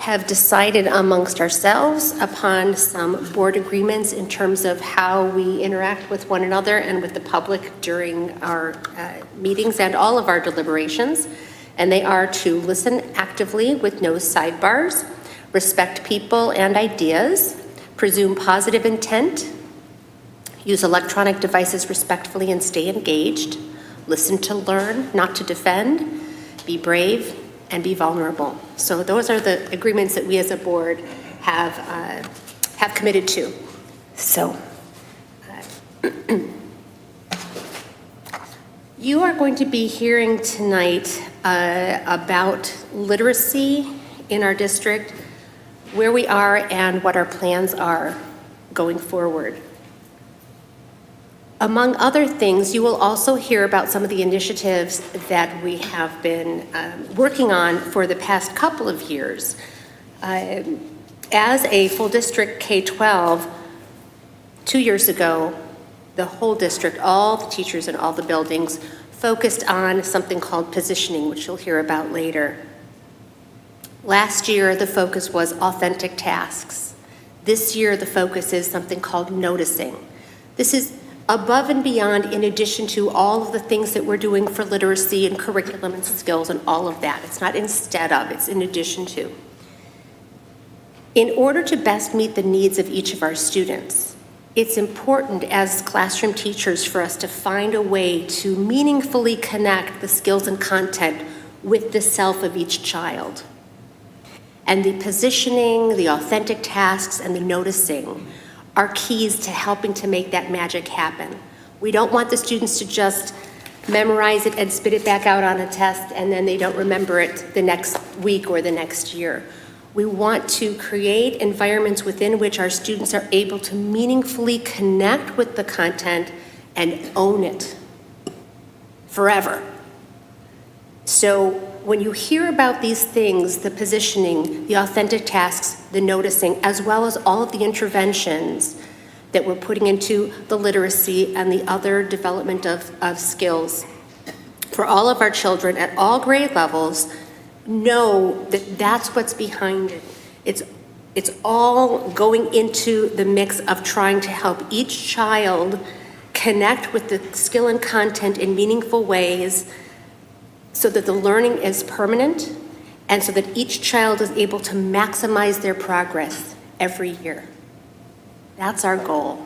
have decided amongst ourselves upon some board agreements in terms of how we interact with one another and with the public during our meetings and all of our deliberations. And they are to listen actively with no sidebars, respect people and ideas, presume positive intent, use electronic devices respectfully and stay engaged, listen to learn, not to defend, be brave, and be vulnerable. So those are the agreements that we as a board have committed to. So you are going to be hearing tonight about literacy in our district, where we are and what our plans are going forward. Among other things, you will also hear about some of the initiatives that we have been working on for the past couple of years. As a full district K-12, 2 years ago, the whole district, all the teachers and all the buildings, focused on something called positioning, which you'll hear about later. Last year, the focus was authentic tasks. This year, the focus is something called noticing. This is above and beyond, in addition to all of the things that we're doing for literacy and curriculum and skills and all of that. It's not instead of, it's in addition to. In order to best meet the needs of each of our students, it's important as classroom teachers for us to find a way to meaningfully connect the skills and content with the self of each child. And the positioning, the authentic tasks, and the noticing are keys to helping to make that magic happen. We don't want the students to just memorize it and spit it back out on a test and then they don't remember it the next week or the next year. We want to create environments within which our students are able to meaningfully connect with the content and own it forever. So when you hear about these things, the positioning, the authentic tasks, the noticing, as well as all of the interventions that we're putting into the literacy and the other development of skills for all of our children at all grade levels, know that that's what's behind it. It's all going into the mix of trying to help each child connect with the skill and content in meaningful ways so that the learning is permanent and so that each child is able to maximize their progress every year. That's our goal.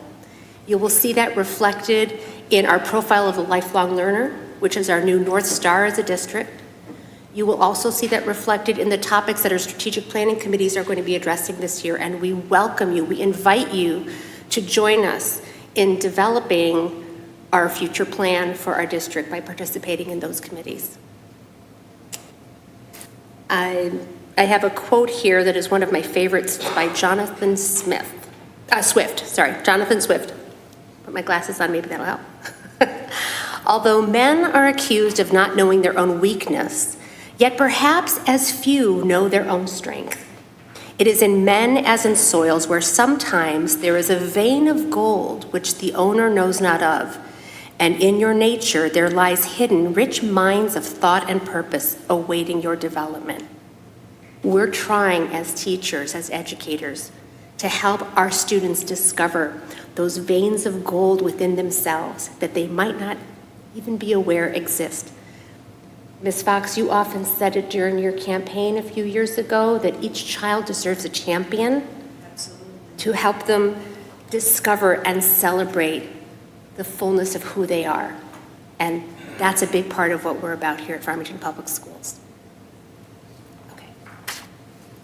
You will see that reflected in our profile of a lifelong learner, which is our new North Star as a district. You will also see that reflected in the topics that our strategic planning committees are going to be addressing this year, and we welcome you, we invite you to join us in developing our future plan for our district by participating in those committees. I have a quote here that is one of my favorites by Jonathan Swift. Put my glasses on, maybe that'll help. Although men are accused of not knowing their own weakness, yet perhaps as few know their own strength. It is in men as in soils where sometimes there is a vein of gold which the owner knows not of, and in your nature there lies hidden rich mines of thought and purpose awaiting your development. We're trying as teachers, as educators, to help our students discover those veins of gold within themselves that they might not even be aware exist. Ms. Fox, you often said it during your campaign a few years ago that each child deserves a champion. Absolutely. To help them discover and celebrate the fullness of who they are. And that's a big part of what we're about here at Farmington Public Schools. Okay,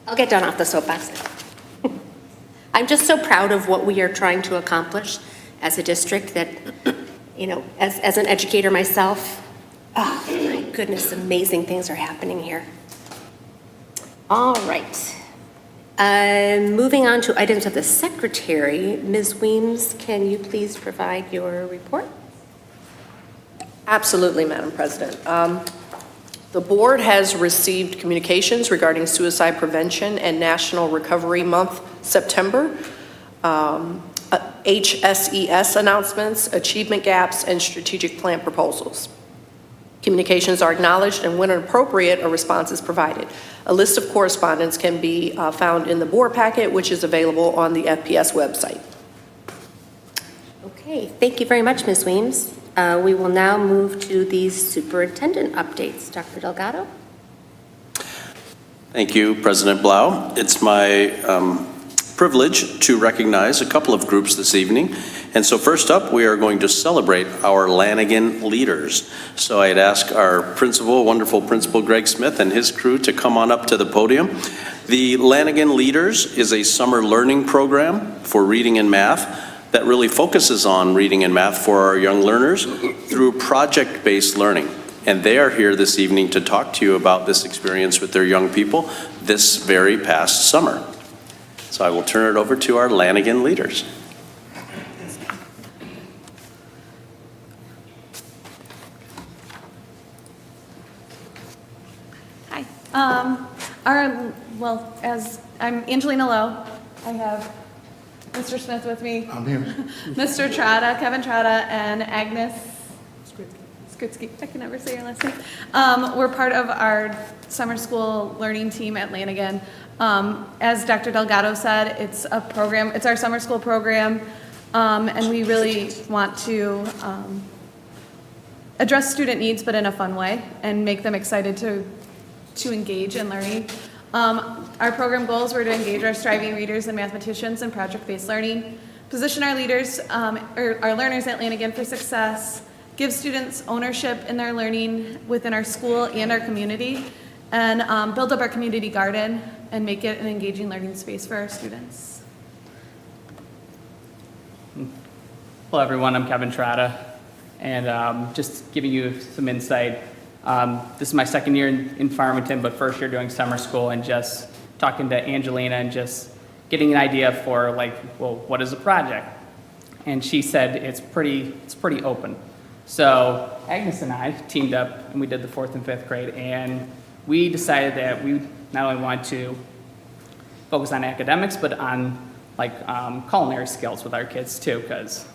I'll get done off the soapbox now. I'm just so proud of what we are trying to accomplish as a district that, you know, as an educator myself, oh my goodness, amazing things are happening here. All right. Moving on to items of the secretary, Ms. Weems, can you please provide your report? Absolutely, Madam President. The board has received communications regarding suicide prevention and National Recovery Month, September, HSES announcements, achievement gaps, and strategic plan proposals. Communications are acknowledged, and when appropriate, a response is provided. A list of correspondence can be found in the board packet, which is available on the FPS website. Okay, thank you very much, Ms. Weems. We will now move to the superintendent updates. Dr. Delgado? Thank you, President Blau. It's my privilege to recognize a couple of groups this evening. And so first up, we are going to celebrate our Lanigan leaders. So I'd ask our principal, wonderful principal Greg Smith and his crew to come on up to the podium. The Lanigan Leaders is a summer learning program for reading and math that really focuses on reading and math for our young learners through project-based learning. And they are here this evening to talk to you about this experience with their young people this very past summer. So I will turn it over to our Lanigan leaders. Hi. As I'm Angelina Lowe, I have Mr. Smith with me. I'm here. Mr. Trotta, Kevin Trotta, and Agnes Skritsky. I can never say your last name. We're part of our summer school learning team at Lanigan. As Dr. Delgado said, it's a program, it's our summer school program, and we really want to address student needs, but in a fun way, and make them excited to engage in learning. Our program goals were to engage our striving readers and mathematicians in project-based learning, position our leaders, or our learners at Lanigan for success, give students ownership in their learning within our school and our community, and build up our community garden and make it an engaging learning space for our students. Hello everyone, I'm Kevin Trotta, and just giving you some insight. This is my second year in Farmington, but first year doing summer school, and just talking to Angelina and just getting an idea for what is a project? And she said it's pretty open. So Agnes and I teamed up and we did the 4th and 5th grade, and we decided that we not only want to focus on academics, but on culinary skills with our kids too, because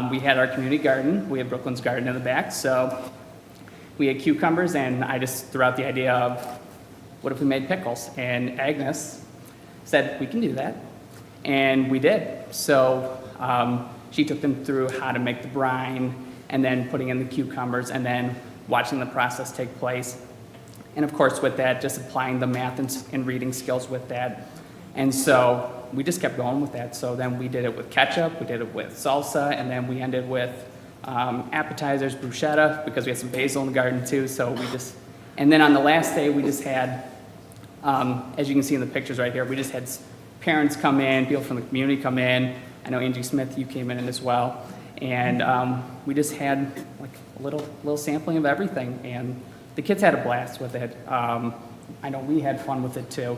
we had our community garden, we had Brooklyn's garden in the back, so we had cucumbers, and I just threw out the idea of what if we made pickles? And Agnes said we can do that, and we did. So she took them through how to make the brine, and then putting in the cucumbers, and then watching the process take place. And of course with that, just applying the math and reading skills with that. And so we just kept going with that. So then we did it with ketchup, we did it with salsa, and then we ended with appetizers, bruschetta, because we had some basil in the garden too. So and then on the last day we just had, as you can see in the pictures right here, we just had parents come in, people from the community come in. I know Angie Smith, you came in as well. And we just had a little sampling of everything, and the kids had a blast with it. I know we had fun with it too.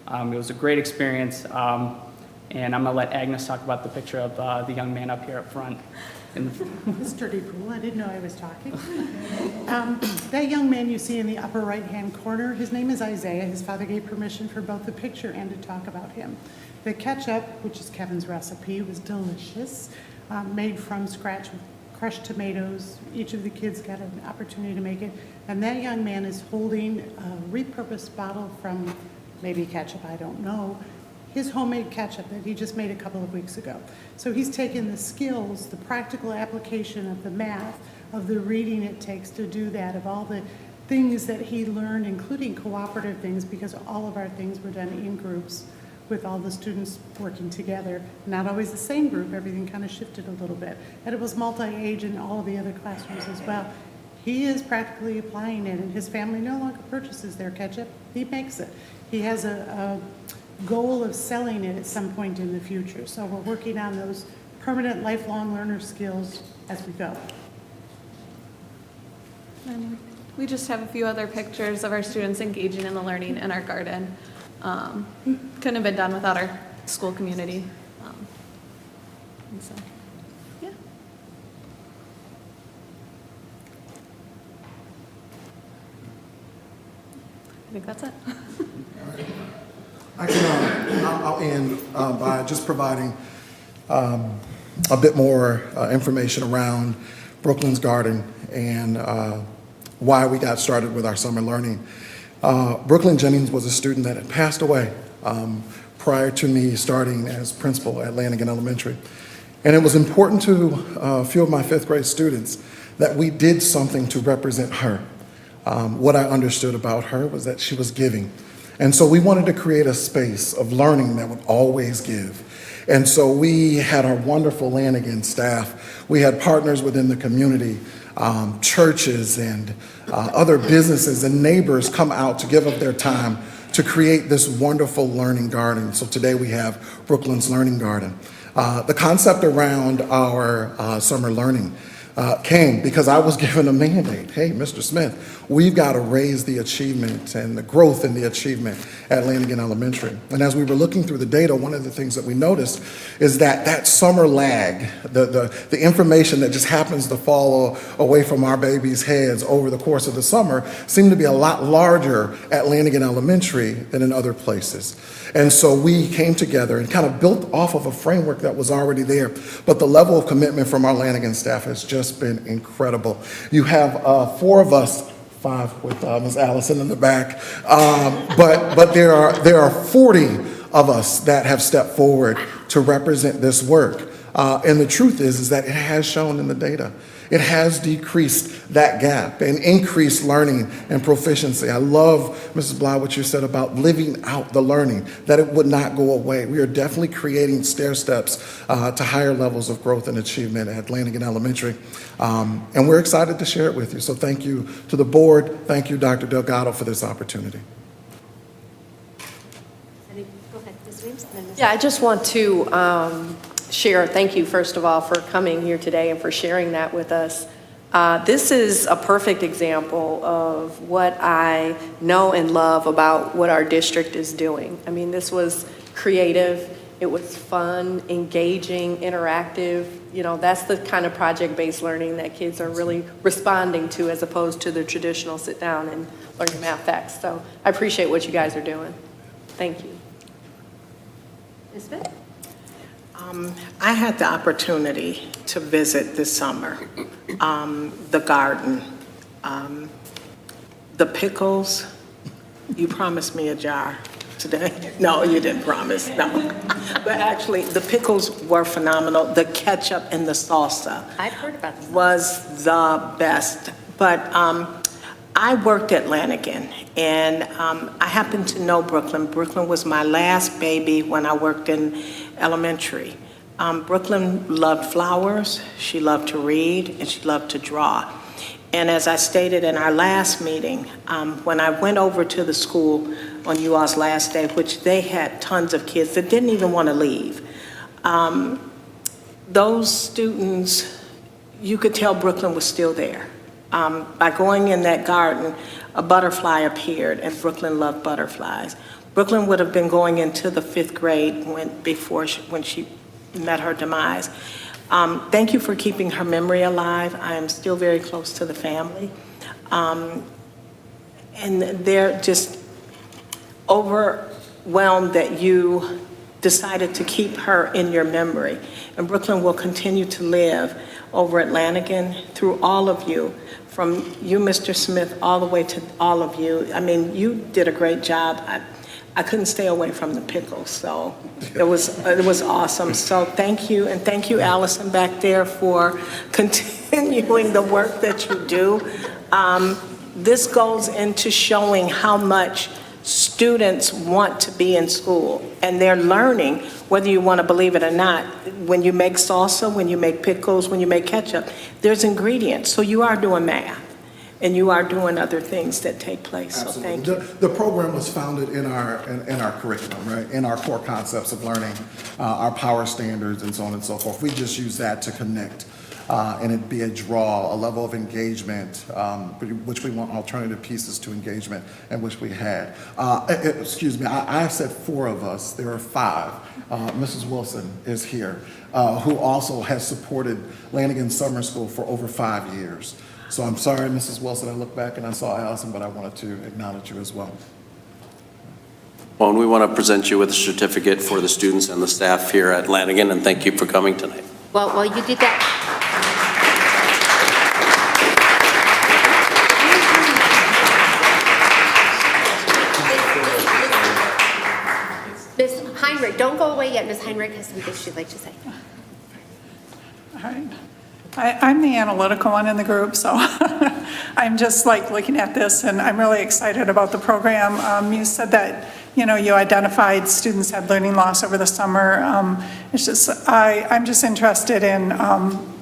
It was a great experience, and I'm gonna let Agnes talk about the picture of the young man up here up front. Mr. DePool, I didn't know I was talking. That young man you see in the upper right-hand corner, his name is Isaiah. His father gave permission for both the picture and to talk about him. The ketchup, which is Kevin's recipe, was delicious, made from scratch with crushed tomatoes. Each of the kids got an opportunity to make it. And that young man is holding a repurposed bottle from maybe ketchup, I don't know, his homemade ketchup that he just made a couple of weeks ago. So he's taken the skills, the practical application of the math, of the reading it takes to do that, of all the things that he learned, including cooperative things, because all of our things were done in groups with all the students working together. Not always the same group, everything kind of shifted a little bit. And it was multi-age in all of the other classrooms as well. He is practically applying it, and his family no longer purchases their ketchup, he makes it. He has a goal of selling it at some point in the future. So we're working on those permanent lifelong learner skills as we go. And we just have a few other pictures of our students engaging in the learning in our garden. Couldn't have been done without our school community. And so, yeah. I think that's it. I'll end by just providing a bit more information around Brooklyn's Garden and why we got started with our summer learning. Brooklyn Jennings was a student that had passed away prior to me starting as principal at Lanigan Elementary. And it was important to a few of my fifth grade students that we did something to represent her. What I understood about her was that she was giving. And so we wanted to create a space of learning that would always give. And so we had our wonderful Lanigan staff. We had partners within the community, churches and other businesses and neighbors come out to give up their time to create this wonderful learning garden. So today we have Brooklyn's Learning Garden. The concept around our summer learning came because I was given a mandate. Hey, Mr. Smith, we've got to raise the achievement and the growth in the achievement at Lanigan Elementary. And as we were looking through the data, one of the things that we noticed is that that summer lag, the information that just happens to fall away from our babies' heads over the course of the summer seemed to be a lot larger at Lanigan Elementary than in other places. And so we came together and kind of built off of a framework that was already there. But the level of commitment from our Lanigan staff has just been incredible. You have 4 of us, 5 with Ms. Allison in the back, but there are 40 of us that have stepped forward to represent this work. And the truth is that it has shown in the data. It has decreased that gap and increased learning and proficiency. I love, Mrs. Bly, what you said about living out the learning, that it would not go away. We are definitely creating stair steps to higher levels of growth and achievement at Lanigan Elementary. And we're excited to share it with you. So thank you to the board. Thank you, Dr. Delgado, for this opportunity. Go ahead, Ms. Weems, and then Ms. Yeah, I just want to share, thank you, first of all, for coming here today and for sharing that with us. This is a perfect example of what I know and love about what our district is doing. I mean, this was creative, it was fun, engaging, interactive. You know, that's the kind of project-based learning that kids are really responding to as opposed to the traditional sit down and learn your math facts. So I appreciate what you guys are doing. Thank you. Ms. Smith? I had the opportunity to visit this summer, the garden, the pickles. You promised me a jar today. No, you didn't promise, no. But actually, the pickles were phenomenal. The ketchup and the salsa I've heard about this. was the best. But I worked at Lanigan, and I happen to know Brooklyn. Brooklyn was my last baby when I worked in elementary. Brooklyn loved flowers, she loved to read, and she loved to draw. And as I stated in our last meeting, when I went over to the school on you all's last day, which they had tons of kids that didn't even want to leave, those students, you could tell Brooklyn was still there. By going in that garden, a butterfly appeared, and Brooklyn loved butterflies. Brooklyn would have been going into the 5th grade when she met her demise. Thank you for keeping her memory alive. I am still very close to the family. And they're just overwhelmed that you decided to keep her in your memory. And Brooklyn will continue to live over at Lanigan through all of you, from you, Mr. Smith, all the way to all of you. I mean, you did a great job. I couldn't stay away from the pickles, so it was awesome. So thank you, and thank you, Allison, back there, for continuing the work that you do. This goes into showing how much students want to be in school, and they're learning, whether you want to believe it or not. When you make salsa, when you make pickles, when you make ketchup, there's ingredients, so you are doing math. And you are doing other things that take place, so thank you. The program was founded in our curriculum, right? In our core concepts of learning, our power standards and so on and so forth. We just use that to connect and it be a draw, a level of engagement, which we want alternative pieces to engagement, and which we had. Excuse me, I said 4 of us, there are 5. Mrs. Wilson is here, who also has supported Lanigan Summer School for over 5 years. So I'm sorry, Mrs. Wilson, I looked back and I saw Allison, but I wanted to acknowledge you as well. Well, and we want to present you with a certificate for the students and the staff here at Lanigan, and thank you for coming tonight. Well, while you did that, Ms. Heinrich, don't go away yet. Ms. Heinrich has something she'd like to say. All right. I'm the analytical one in the group, so I'm just like looking at this, and I'm really excited about the program. You said that, you identified students had learning loss over the summer. It's just, I'm just interested in,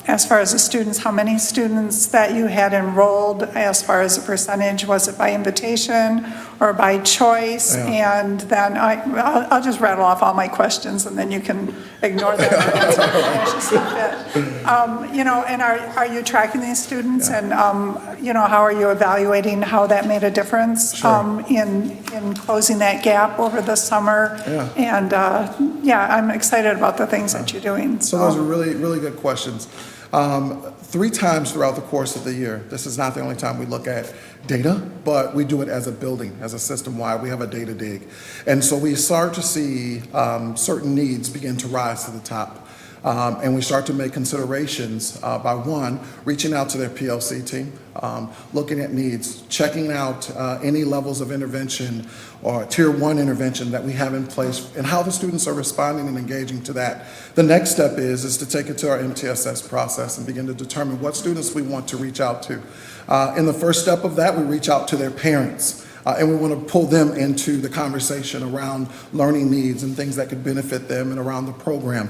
as far as the students, how many students that you had enrolled, as far as the percentage, was it by invitation or by choice? Yeah. And then I'll just rattle off all my questions, and then you can ignore them. As you see fit. And are you tracking these students? Yeah. And, how are you evaluating how that made a difference Sure. in closing that gap over the summer? Yeah. And, I'm excited about the things that you're doing. So those are really, really good questions. 3 times throughout the course of the year, this is not the only time we look at data, but we do it as a building, as a system-wide. We have a data dig. And so we start to see certain needs begin to rise to the top. And we start to make considerations by one, reaching out to their PLC team, looking at needs, checking out any levels of intervention or tier 1 intervention that we have in place and how the students are responding and engaging to that. The next step is to take it to our MTSS process and begin to determine what students we want to reach out to. In the first step of that, we reach out to their parents. And we want to pull them into the conversation around learning needs and things that could benefit them and around the program.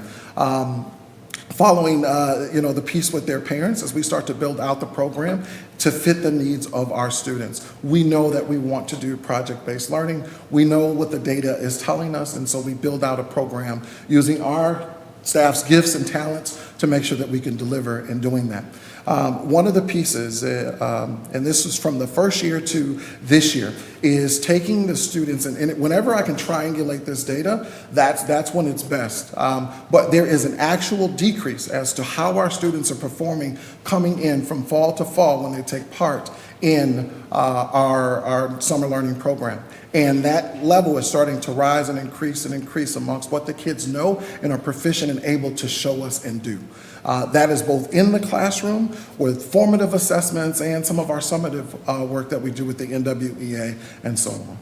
Following, the piece with their parents as we start to build out the program to fit the needs of our students. We know that we want to do project-based learning. We know what the data is telling us, and so we build out a program using our staff's gifts and talents to make sure that we can deliver in doing that. One of the pieces, and this is from the first year to this year, is taking the students, and whenever I can triangulate this data, that's when it's best. But there is an actual decrease as to how our students are performing coming in from fall to fall when they take part in our summer learning program. And that level is starting to rise and increase amongst what the kids know and are proficient and able to show us and do. That is both in the classroom with formative assessments and some of our summative work that we do with the NWEA and so on.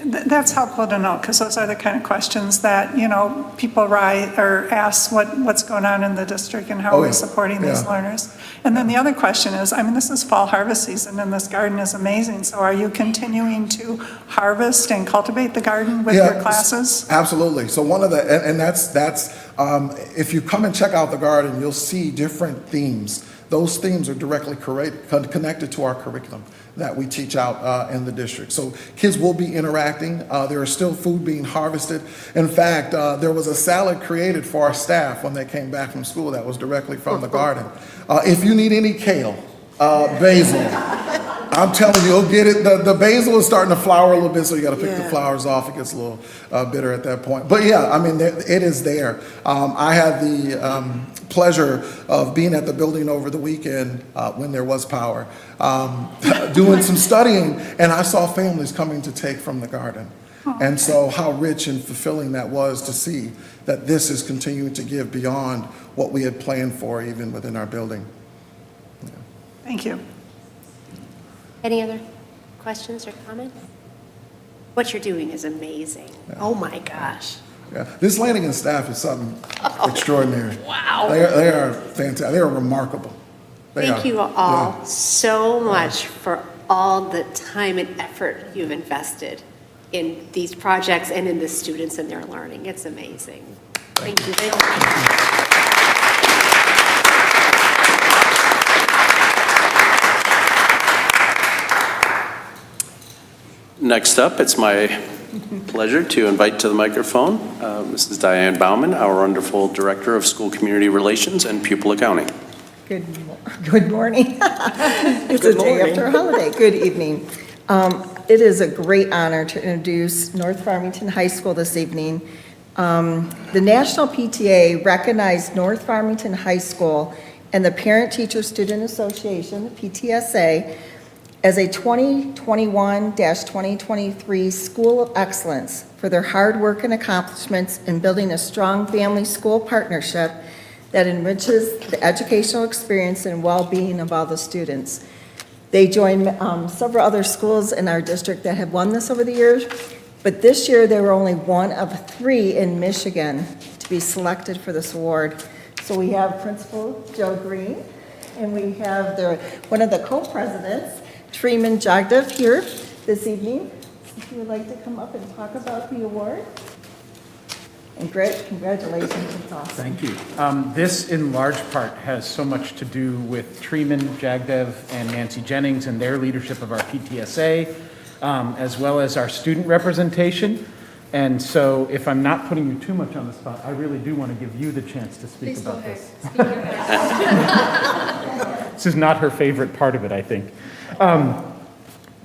That's helpful to know, because those are the kind of questions that, people write or ask what's going on in the district and how Oh, we're yeah. supporting these Yeah. learners. And then the other question is, this is fall harvest season and this garden is amazing. So are you continuing to harvest and cultivate the garden with your classes? Absolutely. So one of the, and that's if you come and check out the garden, you'll see different themes. Those themes are directly connected to our curriculum that we teach out in the district. So kids will be interacting. There is still food being harvested. In fact, there was a salad created for our staff when they came back from school that was directly from the garden. If you need any kale, basil, I'm telling you, you'll get it. The basil is starting to flower a little bit, so you got to pick the flowers off. It gets a little bitter at that point. But yeah, it is there. I had the pleasure of being at the building over the weekend when there was power, doing some studying, and I saw families coming to take from the garden. And so how rich and fulfilling that was to see that this is continuing to give beyond what we had planned for even within our building. Thank you. Any other questions or comments? What you're doing is amazing. Oh, my gosh. Yeah, this Lanigan staff is something extraordinary. Wow. They are fantastic. They are remarkable. Thank you all so much for all the time and effort you've invested in these projects and in the students and their learning. It's amazing. Thank you so much. Next up, it's my pleasure to invite to the microphone Mrs. Diane Bauman, our wonderful Director of School Community Relations and Pupil Accounting. Good morning. It's a day after a holiday. Good evening. It is a great honor to introduce North Farmington High School this evening. The National PTA recognized North Farmington High School and the Parent Teacher Student Association, PTSA, as a 2021-2023 School of Excellence for their hard work and accomplishments in building a strong family-school partnership that enriches the educational experience and well-being of all the students. They join several other schools in our district that have won this over the years, But this year, they were only one of 3 in Michigan to be selected for this award. So we have Principal Joe Green, and we have one of the co-presidents, Treeman Jagdev, here this evening. If you would like to come up and talk about the award. And great, congratulations, it's awesome. Thank you. This, in large part, has so much to do with Treeman Jagdev and Nancy Jennings and their leadership of our PTSA, as well as our student representation. And so if I'm not putting you too much on the spot, I really do want to give you the chance to speak about this. This is not her favorite part of it, I think.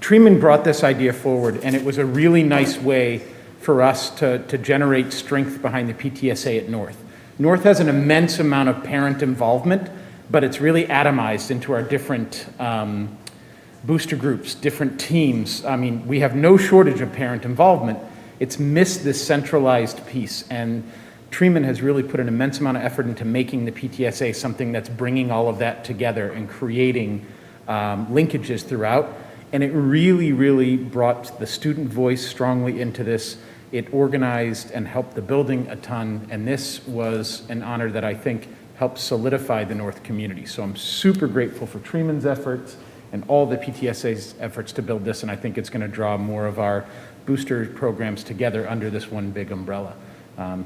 Treeman brought this idea forward, and it was a really nice way for us to generate strength behind the PTSA at North. North has an immense amount of parent involvement, but it's really atomized into our different booster groups, different teams. I mean, we have no shortage of parent involvement. It's missed this centralized piece, and Treeman has really put an immense amount of effort into making the PTSA something that's bringing all of that together and creating linkages throughout. And it really, really brought the student voice strongly into this. It organized and helped the building a ton, and this was an honor that I think helped solidify the North community. So I'm super grateful for Treeman's efforts and all the PTSA's efforts to build this, and I think it's going to draw more of our booster programs together under this one big umbrella.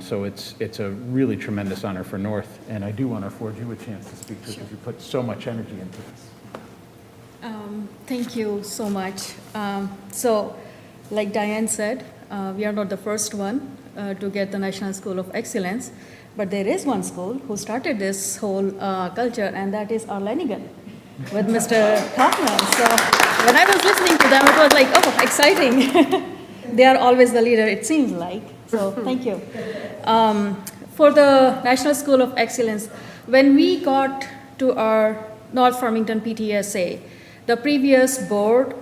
So it's a really tremendous honor for North, and I do want to afford you a chance to speak because you put so much energy into this. Thank you so much. So, like Diane said, we are not the first one to get the National School of Excellence, but there is one school who started this whole culture, and that is our Lanigan with Mr. Kaufman. So, when I was listening to them, it was like, oh, exciting. They are always the leader, it seems like. So, thank you. For the National School of Excellence, when we got to our North Farmington PTSA, the previous board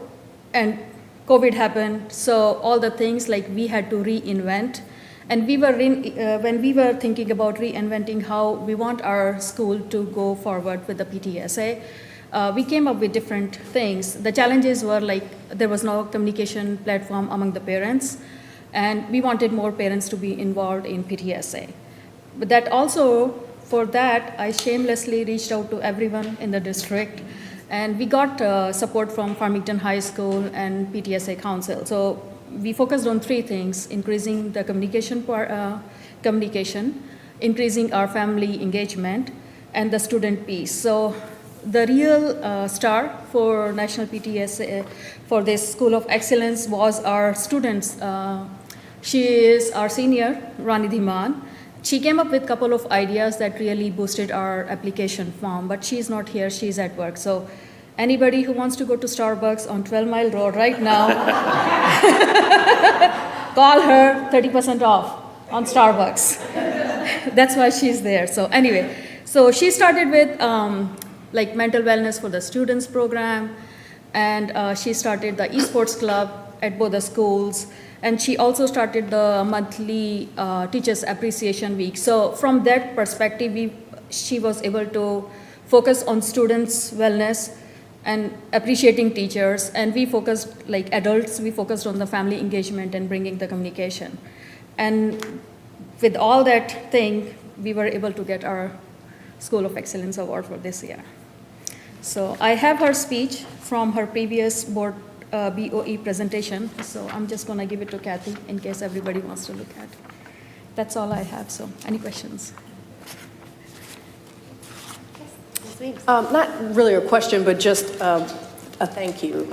and COVID happened, so all the things like we had to reinvent. And we were when we were thinking about reinventing how we want our school to go forward with the PTSA, we came up with different things. The challenges were like there was no communication platform among the parents, and we wanted more parents to be involved in PTSA. But that also, for that, I shamelessly reached out to everyone in the district, and we got support from Farmington High School and PTSA Council. So we focused on 3 things: increasing the communication, increasing our family engagement, and the student piece. So the real star for National PTSA, for this School of Excellence, was our students. She is our senior, Rani Dhiman. She came up with a couple of ideas that really boosted our application form, but she's not here, she's at work. So anybody who wants to go to Starbucks on 12 Mile Road right now, call her, 30% off on Starbucks. That's why she's there. So anyway, so she started with like mental wellness for the students program, and she started the esports club at both the schools. And she also started the monthly Teachers Appreciation Week. So from that perspective, she was able to focus on students' wellness and appreciating teachers. And we focused, like adults, we focused on the family engagement and bringing the communication. And with all that thing, we were able to get our School of Excellence Award for this year. So I have her speech from her previous board BOE presentation, so I'm just going to give it to Kathy in case everybody wants to look at it. That's all I have, so any questions? Not really a question, but just a thank you.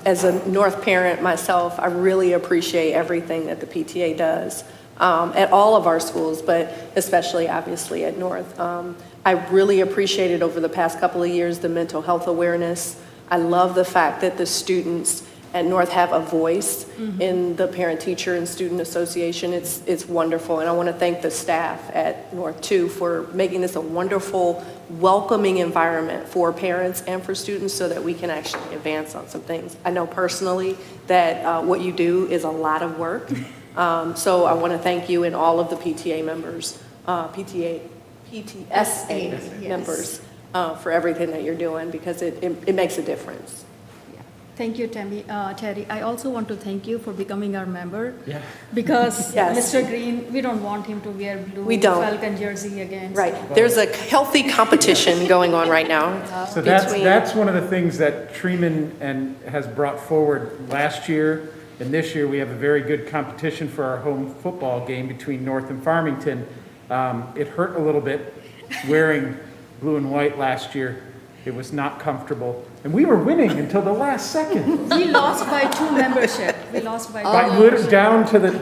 As a North parent myself, I really appreciate everything that the PTA does at all of our schools, but especially obviously at North. I really appreciated over the past couple of years the mental health awareness. I love the fact that the students at North have a voice in the Parent-Teacher and Student Association. It's wonderful, and I want to thank the staff at North too for making this a wonderful, welcoming environment for parents and for students so that we can actually advance on some things. I know personally that what you do is a lot of work, so I want to thank you and all of the PTA members, PTSA members. For everything that you're doing, because it makes a difference. Thank you, Terry. I also want to thank you for becoming our member. Yeah. Because Yes. Mr. Green, we don't want him to wear blue We don't. Falcon jersey again. Right. There's a healthy competition going on right now. So between- that's one of the things that Treeman has brought forward last year, and this year we have a very good competition for our home football game between North and Farmington. It hurt a little bit wearing blue and white last year. It was not comfortable, and we were winning until the last second. We lost by 2 membership. We lost by 2 By membership.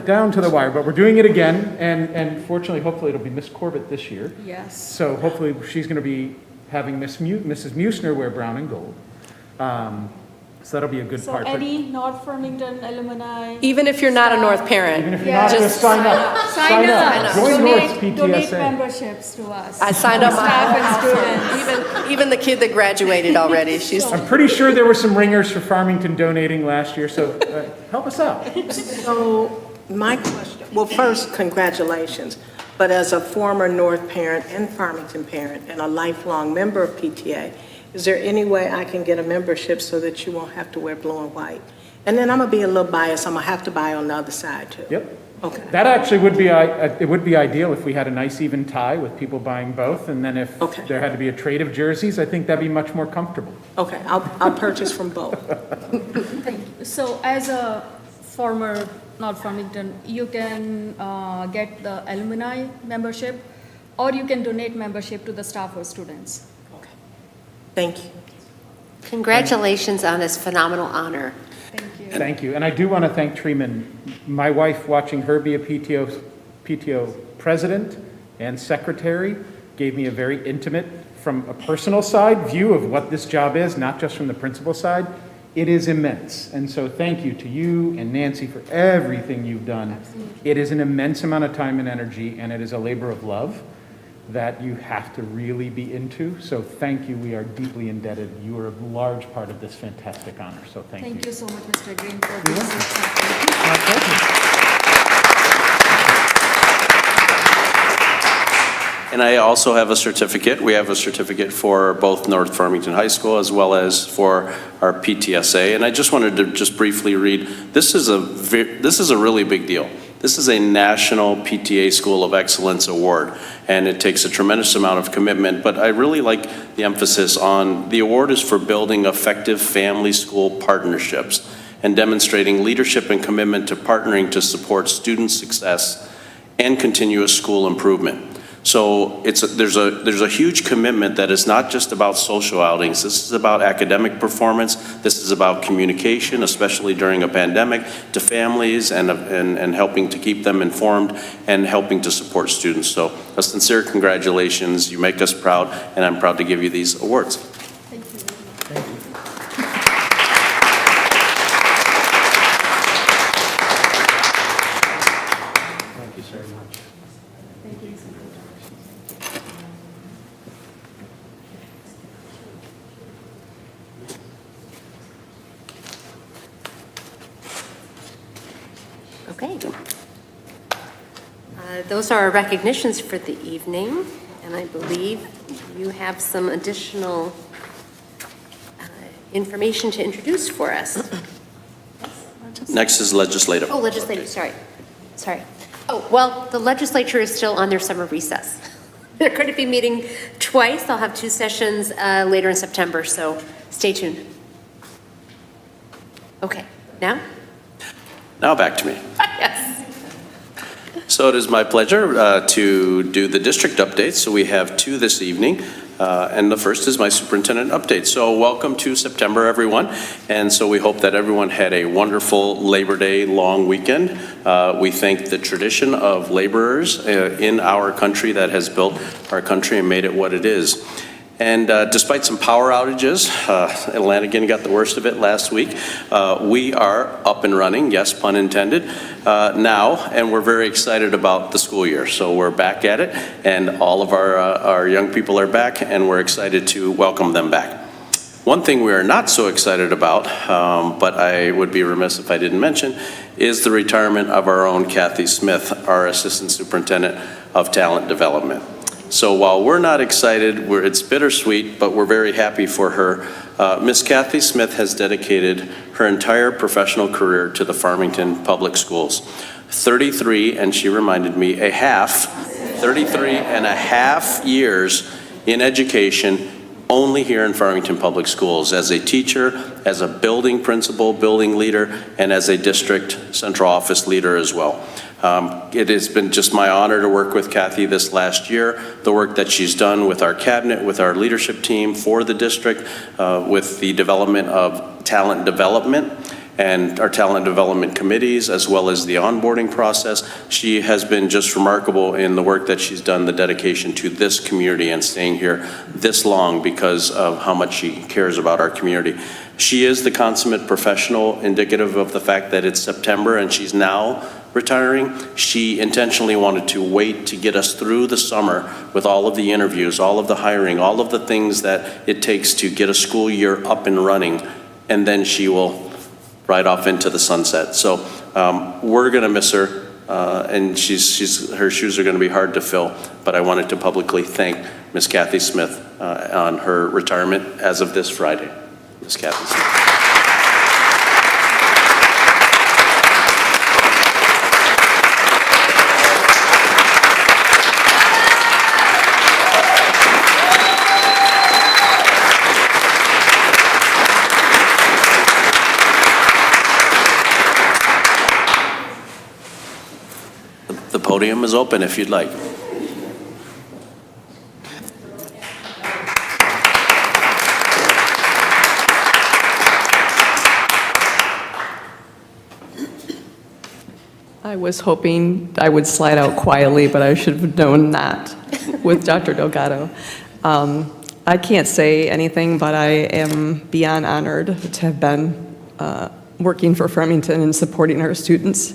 down to the wire, but we're doing it again, and fortunately, hopefully, it'll be Miss Corbett this year. Yes. So hopefully, she's going to be having Mrs. Musner wear brown and gold. So that'll be a good So part. But any North Farmington alumni? Even if you're not a North parent. even if you're not, just sign up. Sign up. Join North's Donate PTSA. memberships to us. I signed up Staff and students. even the kid that graduated already, she's, I'm pretty sure there were some ringers for Farmington donating last year, so help us out. So my question, well, first, congratulations. But as a former North parent and Farmington parent and a lifelong member of PTA, is there any way I can get a membership so that you won't have to wear blue and white? And then I'm gonna be a little biased, I'm gonna have to buy on the other side too. Yep. Okay. That actually would be, it would be ideal if we had a nice even tie with people buying both, and then if Okay. there had to be a trade of jerseys, I think that'd be much more comfortable. Okay, I'll purchase from both. Thank you. So as a former North Farmington, you can get the alumni membership, or you can donate membership to the staff or students. Okay. Thank you. Congratulations on this phenomenal honor. Thank you. Thank you, and I do want to thank Treeman. My wife, watching her be a PTO president and secretary, gave me a very intimate, from a personal side, view of what this job is, not just from the principal side. It is immense, and so thank you to you and Nancy for everything you've done. It is an immense amount of time and energy, and it is a labor of love that you have to really be into. So thank you. We are deeply indebted. You are a large part of this fantastic honor. So thank you. Thank you so much, Mr. Green, for this. My pleasure. And I also have a certificate. We have a certificate for both North Farmington High School as well as for our PTSA. And I just wanted to just briefly read, this is a really big deal. This is a National PTA School of Excellence Award, and it takes a tremendous amount of commitment, but I really like the emphasis on the award is for building effective family-school partnerships and demonstrating leadership and commitment to partnering to support student success and continuous school improvement. So there's a huge commitment that is not just about social outings. This is about academic performance. This is about communication, especially during a pandemic, to families and helping to keep them informed and helping to support students. So a sincere congratulations. You make us proud, and I'm proud to give you these awards. Thank you. Thank you. Thank you so much. Thank you so much. Okay. Those are our recognitions for the evening, and I believe you have some additional information to introduce for us. Next is legislative. Oh, legislative, sorry. Oh, well, the legislature is still on their summer recess. They're going to be meeting twice. They'll have 2 sessions later in September, so stay tuned. Okay, now? Now back to me. Yes. So it is my pleasure to do the district updates. So we have 2 this evening. And the first is my superintendent update. So welcome to September, everyone. And so we hope that everyone had a wonderful Labor Day long weekend. We thank the tradition of laborers in our country that has built our country and made it what it is. And despite some power outages, Lanigan got the worst of it last week. We are up and running, yes, pun intended, now, and we're very excited about the school year. So we're back at it, and all of our young people are back, and we're excited to welcome them back. One thing we are not so excited about, but I would be remiss if I didn't mention, is the retirement of our own Kathy Smith, our Assistant Superintendent of Talent Development. So while we're not excited, it's bittersweet, but we're very happy for her. Miss Kathy Smith has dedicated her entire professional career to the Farmington Public Schools. 33, and she reminded me, 33 and a half years in education, only here in Farmington Public Schools, as a teacher, as a building principal, building leader, and as a district central office leader as well. It has been just my honor to work with Kathy this last year, the work that she's done with our cabinet, with our leadership team for the district, with the development of talent development and our talent development committees, as well as the onboarding process. She has been just remarkable in the work that she's done, the dedication to this community and staying here this long because of how much she cares about our community. She is the consummate professional, indicative of the fact that it's September and she's now retiring. She intentionally wanted to wait to get us through the summer with all of the interviews, all of the hiring, all of the things that it takes to get a school year up and running, and then she will ride off into the sunset. So we're gonna miss her, and her shoes are gonna be hard to fill, but I wanted to publicly thank Ms. Kathy Smith on her retirement as of this Friday. Ms. Kathy Smith. The podium is open if you'd like. I was hoping I would slide out quietly, but I should have known that with Dr. Delgado. I can't say anything, but I am beyond honored to have been working for Farmington and supporting our students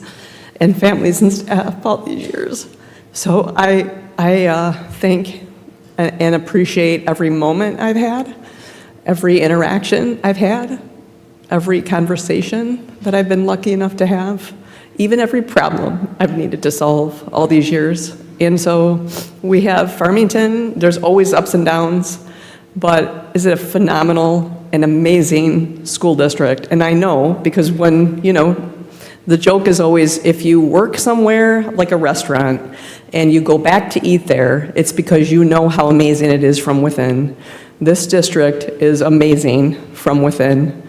and families and staff all these years. So I thank and appreciate every moment I've had, every interaction I've had, every conversation that I've been lucky enough to have, even every problem I've needed to solve all these years. And so we have Farmington, there's always ups and downs, but is it a phenomenal and amazing school district? And I know because when, the joke is always if you work somewhere like a restaurant and you go back to eat there, it's because you know how amazing it is from within. This district is amazing from within.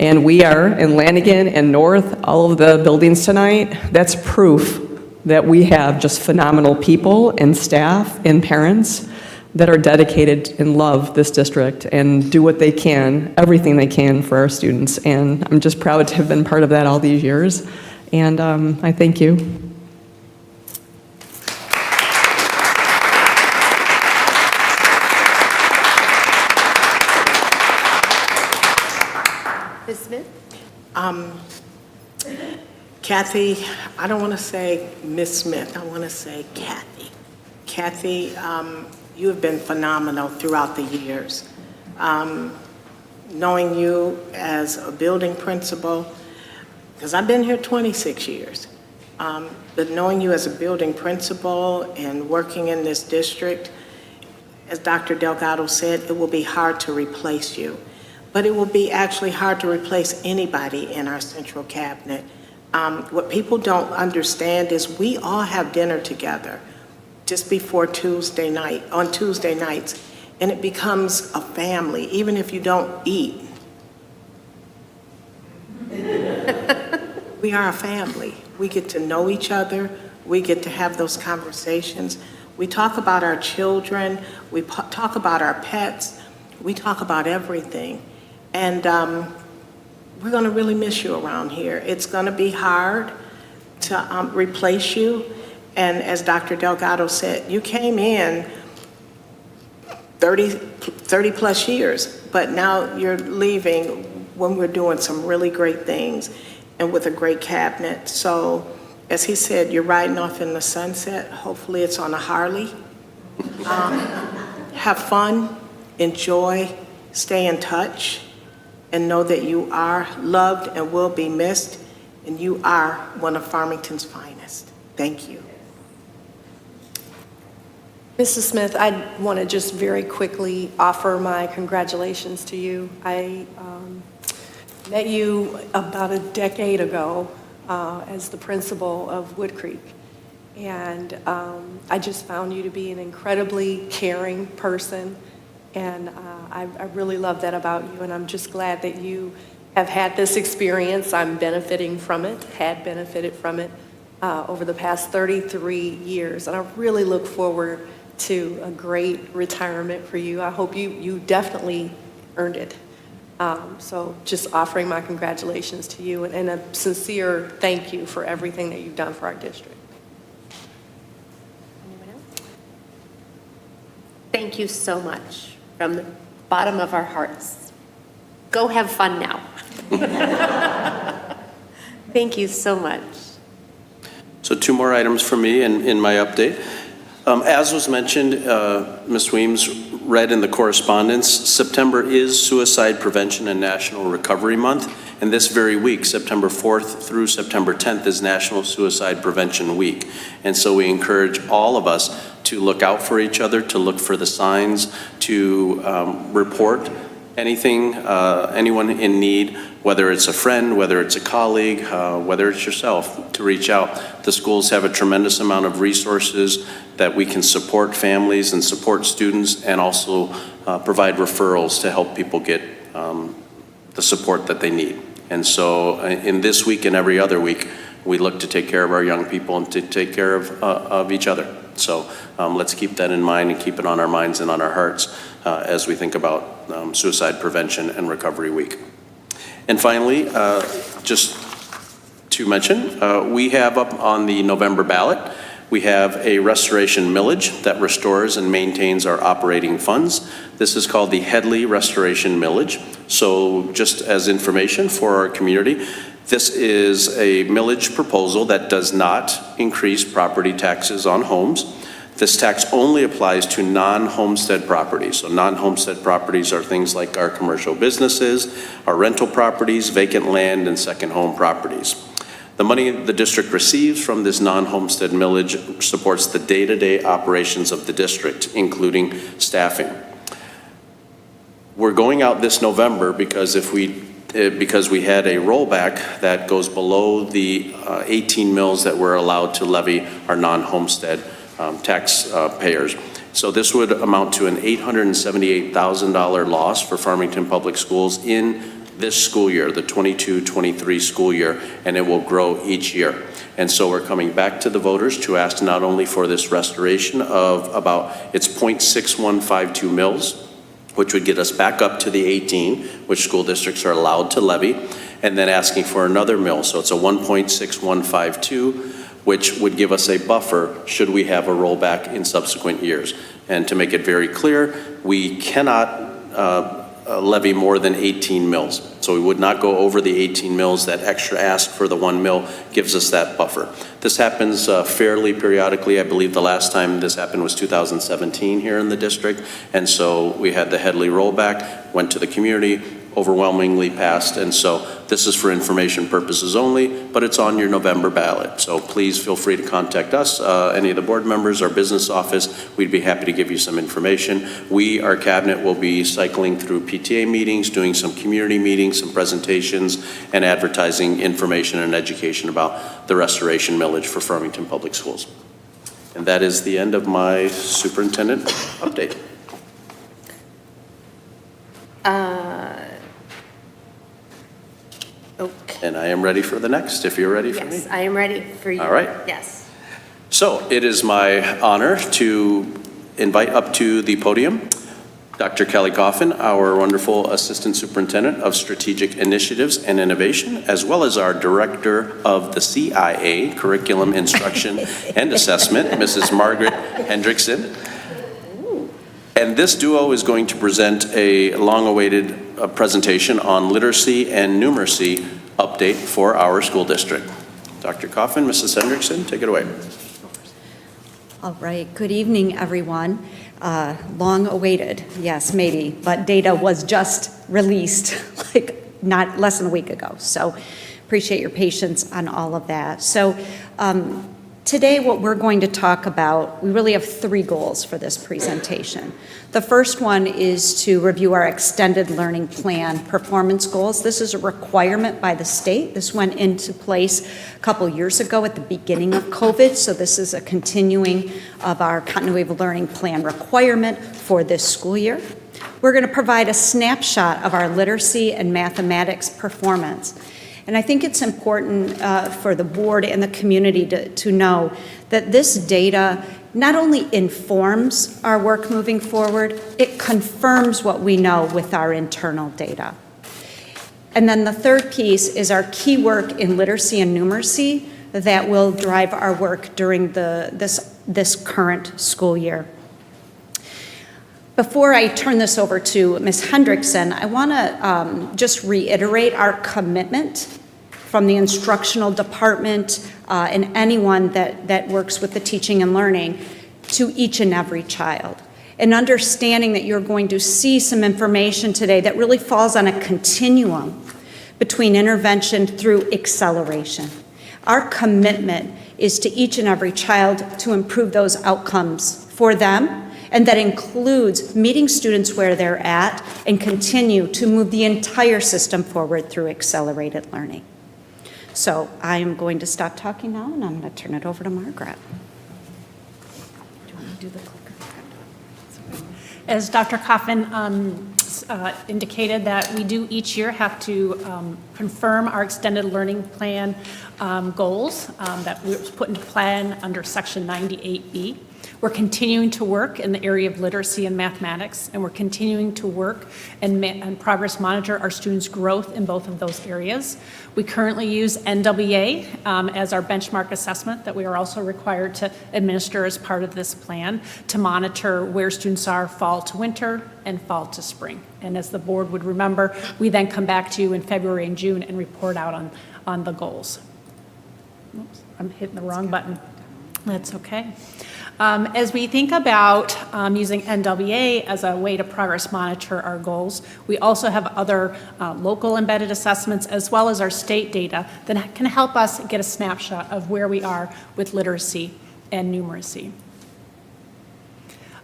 And we are in Lanigan and North, all of the buildings tonight, that's proof that we have just phenomenal people and staff and parents that are dedicated and love this district and do what they can, everything they can for our students. And I'm just proud to have been part of that all these years. And I thank you. Ms. Smith? Kathy, I don't want to say Miss Smith, I want to say Kathy. Kathy, you have been phenomenal throughout the years. Knowing you as a building principal, because I've been here 26 years, but knowing you as a building principal and working in this district, as Dr. Delgado said, it will be hard to replace you. But it will be actually hard to replace anybody in our central cabinet. What people don't understand is we all have dinner together just before Tuesday night, on Tuesday nights, and it becomes a family, even if you don't eat. We are a family. We get to know each other. We get to have those conversations. We talk about our children. We talk about our pets. We talk about everything. And we're going to really miss you around here. It's going to be hard to replace you. And as Dr. Delgado said, you came in 30 plus years, but now you're leaving when we're doing some really great things and with a great cabinet. So as he said, you're riding off in the sunset. Hopefully it's on a Harley. Have fun, enjoy, stay in touch, and know that you are loved and will be missed, and you are one of Farmington's finest. Thank you. Mrs. Smith, I want to just very quickly offer my congratulations to you. I met you about a decade ago as the principal of Wood Creek, and I just found you to be an incredibly caring person, and I really love that about you, and I'm just glad that you have had this experience. I'm benefiting from it, had benefited from it over the past 33 years, and I really look forward to a great retirement for you. I hope you definitely earned it. So just offering my congratulations to you and a sincere thank you for everything that you've done for our district. Anyone else? Thank you so much from the bottom of our hearts. Go have fun now. Thank you so much. So 2 more items for me in my update. As was mentioned, Ms. Weems read in the correspondence, September is Suicide Prevention and National Recovery Month, and this very week, September 4th through September 10th, is National Suicide Prevention Week. And so we encourage all of us to look out for each other, to look for the signs, to report anything, anyone in need, whether it's a friend, whether it's a colleague, whether it's yourself, to reach out. The schools have a tremendous amount of resources that we can support families and support students, and also provide referrals to help people get the support that they need. And so in this week and every other week, we look to take care of our young people and to take care of each other. So let's keep that in mind and keep it on our minds and on our hearts as we think about Suicide Prevention and Recovery Week. And finally, just to mention, we have up on the November ballot, we have a restoration millage that restores and maintains our operating funds. This is called the Headley Restoration Millage. So just as information for our community, this is a millage proposal that does not increase property taxes on homes. This tax only applies to non-homestead properties. So non-homestead properties are things like our commercial businesses, our rental properties, vacant land, and second home properties. The money the district receives from this non-homestead millage supports the day-to-day operations of the district, including staffing. We're going out this November because we had a rollback that goes below the 18 mills that we're allowed to levy our non-homestead tax payers. So this would amount to an $878,000 loss for Farmington Public Schools in this school year, the 22-23 school year, and it will grow each year. And so we're coming back to the voters to ask not only for this restoration of it's 0.6152 mills, which would get us back up to the 18, which school districts are allowed to levy, and then asking for another mill. So it's a 1.6152, which would give us a buffer should we have a rollback in subsequent years. And to make it very clear, we cannot levy more than 18 mills. So we would not go over the 18 mills. That extra ask for the 1 mill gives us that buffer. This happens fairly periodically. I believe the last time this happened was 2017 here in the district. And so we had the Headley rollback, went to the community, overwhelmingly passed. And so this is for information purposes only, but it's on your November ballot. So please feel free to contact us, any of the board members, our business office. We'd be happy to give you some information. Our cabinet, will be cycling through PTA meetings, doing some community meetings, some presentations, and advertising information and education about the restoration millage for Farmington Public Schools. And that is the end of my superintendent update. Okay. And I am ready for the next, if you're ready for me. Yes, I am ready for you. All right. Yes. So it is my honor to invite up to the podium Dr. Kelly Coffin, our wonderful Assistant Superintendent of Strategic Initiatives and Innovation, as well as our Director of the CIA, Curriculum Instruction and Assessment, Mrs. Margaret Hendrickson. And this duo is going to present a long-awaited presentation on literacy and numeracy update for our school district. Dr. Coffin, Mrs. Hendrickson, take it away. All right, good evening, everyone. Long awaited, yes, maybe, but data was just released not less than a week ago. So appreciate your patience on all of that. So Today, what we're going to talk about, we really have 3 goals for this presentation. The first one is to review our extended learning plan performance goals. This is a requirement by the state. This went into place a couple years ago at the beginning of COVID, so this is a continuing of our continuity of learning plan requirement for this school year. We're going to provide a snapshot of our literacy and mathematics performance. And I think it's important for the board and the community to know that this data not only informs our work moving forward, it confirms what we know with our internal data. And then the third piece is our key work in literacy and numeracy that will drive our work during this current school year. Before I turn this over to Ms. Hendrickson, I want to just reiterate our commitment from the instructional department and anyone that works with the teaching and learning to each and every child. And understanding that you're going to see some information today that really falls on a continuum between intervention through acceleration. Our commitment is to each and every child to improve those outcomes for them, and that includes meeting students where they're at and continue to move the entire system forward through accelerated learning. So I am going to stop talking now, and I'm going to turn it over to Margaret. Do you want to do the clicker? As Dr. Coffin indicated, that we do each year have to confirm our extended learning plan goals that we put into plan under Section 98B. We're continuing to work in the area of literacy and mathematics, and we're continuing to work and progress monitor our students' growth in both of those areas. We currently use NWA as our benchmark assessment that we are also required to administer as part of this plan to monitor where students are fall to winter and fall to spring. And as the board would remember, we then come back to you in February and June and report out on the goals. Oops, I'm hitting the wrong button. That's okay. As we think about using NWA as a way to progress monitor our goals, we also have other local embedded assessments as well as our state data that can help us get a snapshot of where we are with literacy and numeracy.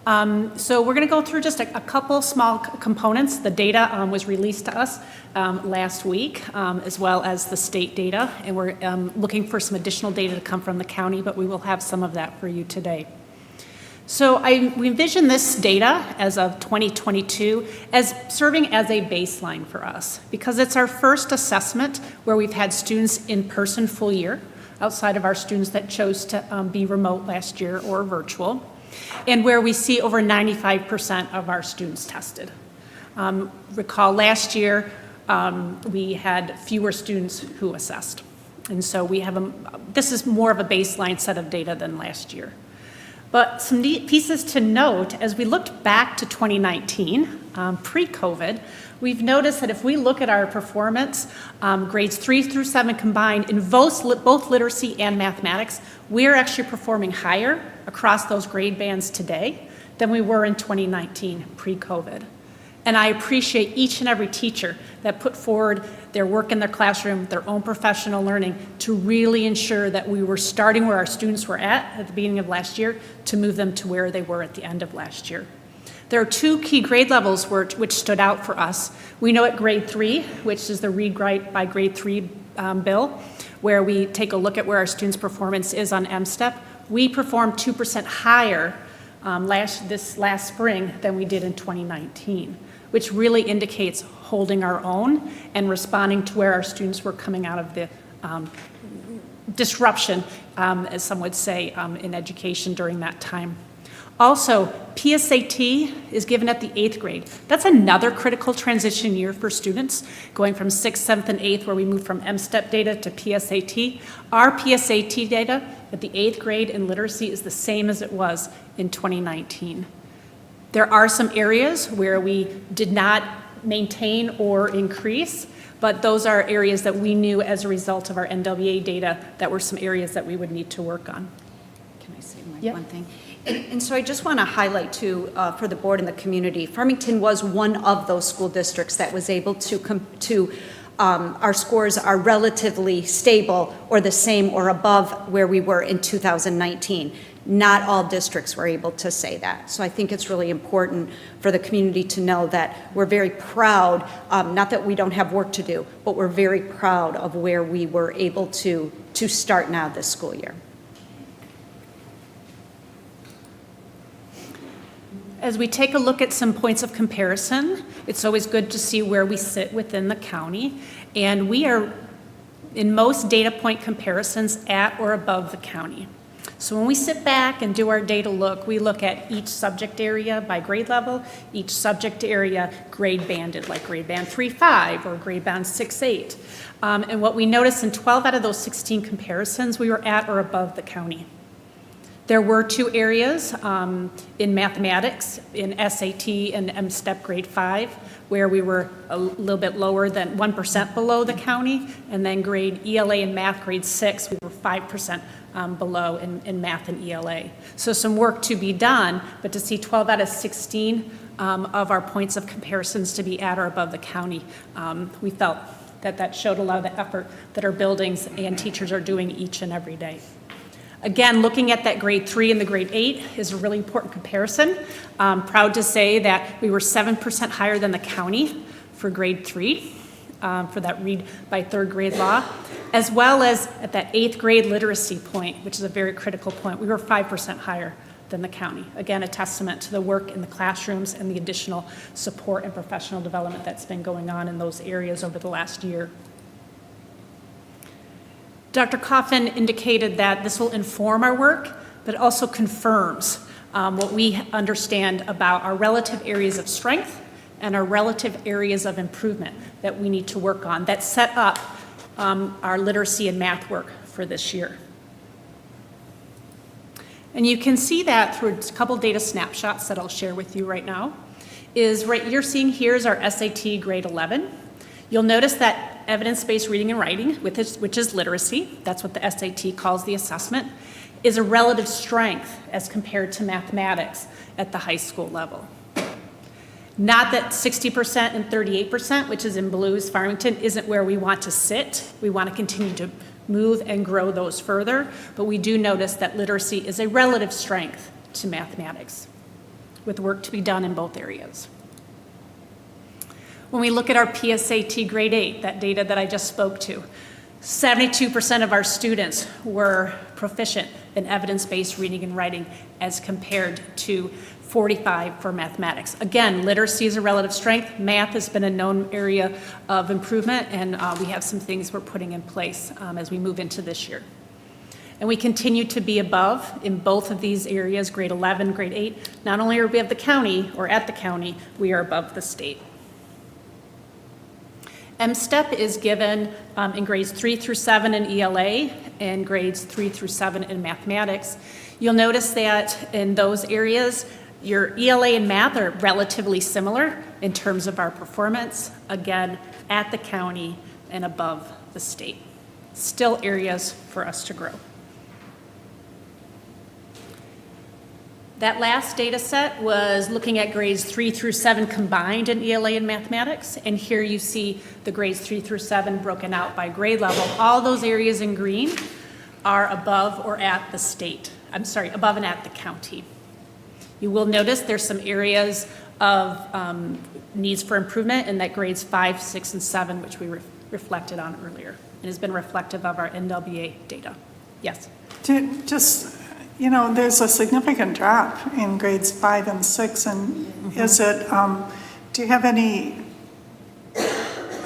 So we're going to go through just a couple small components. The data was released to us last week, as well as the state data, and we're looking for some additional data to come from the county, but we will have some of that for you today. So we envision this data as of 2022 as serving as a baseline for us, because it's our first assessment where we've had students in person full year, outside of our students that chose to be remote last year or virtual, and where we see over 95% of our students tested. Recall last year, we had fewer students who assessed. And so we have this is more of a baseline set of data than last year. But some neat pieces to note, as we looked back to 2019, pre-COVID, we've noticed that if we look at our performance, grades 3 through 7 combined, in both literacy and mathematics, we're actually performing higher across those grade bands today than we were in 2019, pre-COVID. And I appreciate each and every teacher that put forward their work in their classroom, their own professional learning, to really ensure that we were starting where our students were at the beginning of last year to move them to where they were at the end of last year. There are 2 key grade levels which stood out for us. We know at grade 3, which is the Read Write by grade 3 bill, where we take a look at where our students' performance is on M-STEP. We performed 2% higher this last spring than we did in 2019, which really indicates holding our own and responding to where our students were coming out of the disruption, as some would say, in education during that time. Also, PSAT is given at the 8th grade. That's another critical transition year for students, going from 6th, 7th, and 8th, where we moved from M-STEP data to PSAT. Our PSAT data at the 8th grade in literacy is the same as it was in 2019. There are some areas where we did not maintain or increase, but those are areas that we knew as a result of our NWA data that were some areas that we would need to work on. Can I say one thing? And so I just want to highlight too, for the board and the community, Farmington was one of those school districts that was able to our scores are relatively stable or the same or above where we were in 2019. Not all districts were able to say that. So I think it's really important for the community to know that we're very proud, not that we don't have work to do, but we're very proud of where we were able to start now this school year. As we take a look at some points of comparison, it's always good to see where we sit within the county. And we are, in most data point comparisons, at or above the county. So when we sit back and do our data look, we look at each subject area by grade level, each subject area grade banded, like grade band 3-5 or grade band 6-8. And what we noticed in 12 out of those 16 comparisons, we were at or above the county. There were 2 areas in mathematics, in SAT and M-STEP grade 5, where we were a little bit lower than 1% below the county, and then grade ELA and math grade 6, we were 5% below in math and ELA. So some work to be done, but to see 12 out of 16 of our points of comparisons to be at or above the county, we felt that showed a lot of the effort that our buildings and teachers are doing each and every day. Again, looking at that grade 3 and the grade 8 is a really important comparison. Proud to say that we were 7% higher than the county for grade 3, for that read by 3rd grade law, as well as at that 8th grade literacy point, which is a very critical point. We were 5% higher than the county. Again, a testament to the work in the classrooms and the additional support and professional development that's been going on in those areas over the last year. Dr. Coffin indicated that this will inform our work, but also confirms what we understand about our relative areas of strength and our relative areas of improvement that we need to work on that set up our literacy and math work for this year. And you can see that through a couple data snapshots that I'll share with you right now. You're seeing here is our SAT grade 11. You'll notice that evidence-based reading and writing, which is literacy, that's what the SAT calls the assessment, is a relative strength as compared to mathematics at the high school level. Not that 60% and 38%, which is in blues, Farmington, isn't where we want to sit. We want to continue to move and grow those further, but we do notice that literacy is a relative strength to mathematics, with work to be done in both areas. When we look at our PSAT grade 8, that data that I just spoke to, 72% of our students were proficient in evidence-based reading and writing as compared to 45 for mathematics. Again, literacy is a relative strength. Math has been a known area of improvement, and we have some things we're putting in place as we move into this year. And we continue to be above in both of these areas, grade 11, grade 8. Not only are we at the county, or at the county, we are above the state. M-STEP is given in grades 3 through 7 in ELA and grades 3 through 7 in mathematics. You'll notice that in those areas, your ELA and math are relatively similar in terms of our performance, again, at the county and above the state. Still areas for us to grow. That last data set was looking at grades 3 through 7 combined in ELA and mathematics, and here you see the grades 3 through 7 broken out by grade level. All those areas in green are above or at the state. I'm sorry, above and at the county. You will notice there's some areas of needs for improvement in that grades 5, 6, and 7, which we reflected on earlier, and has been reflective of our NWA data. Yes? Just, you know, there's a significant drop in grades 5 and 6, and is it, do you have any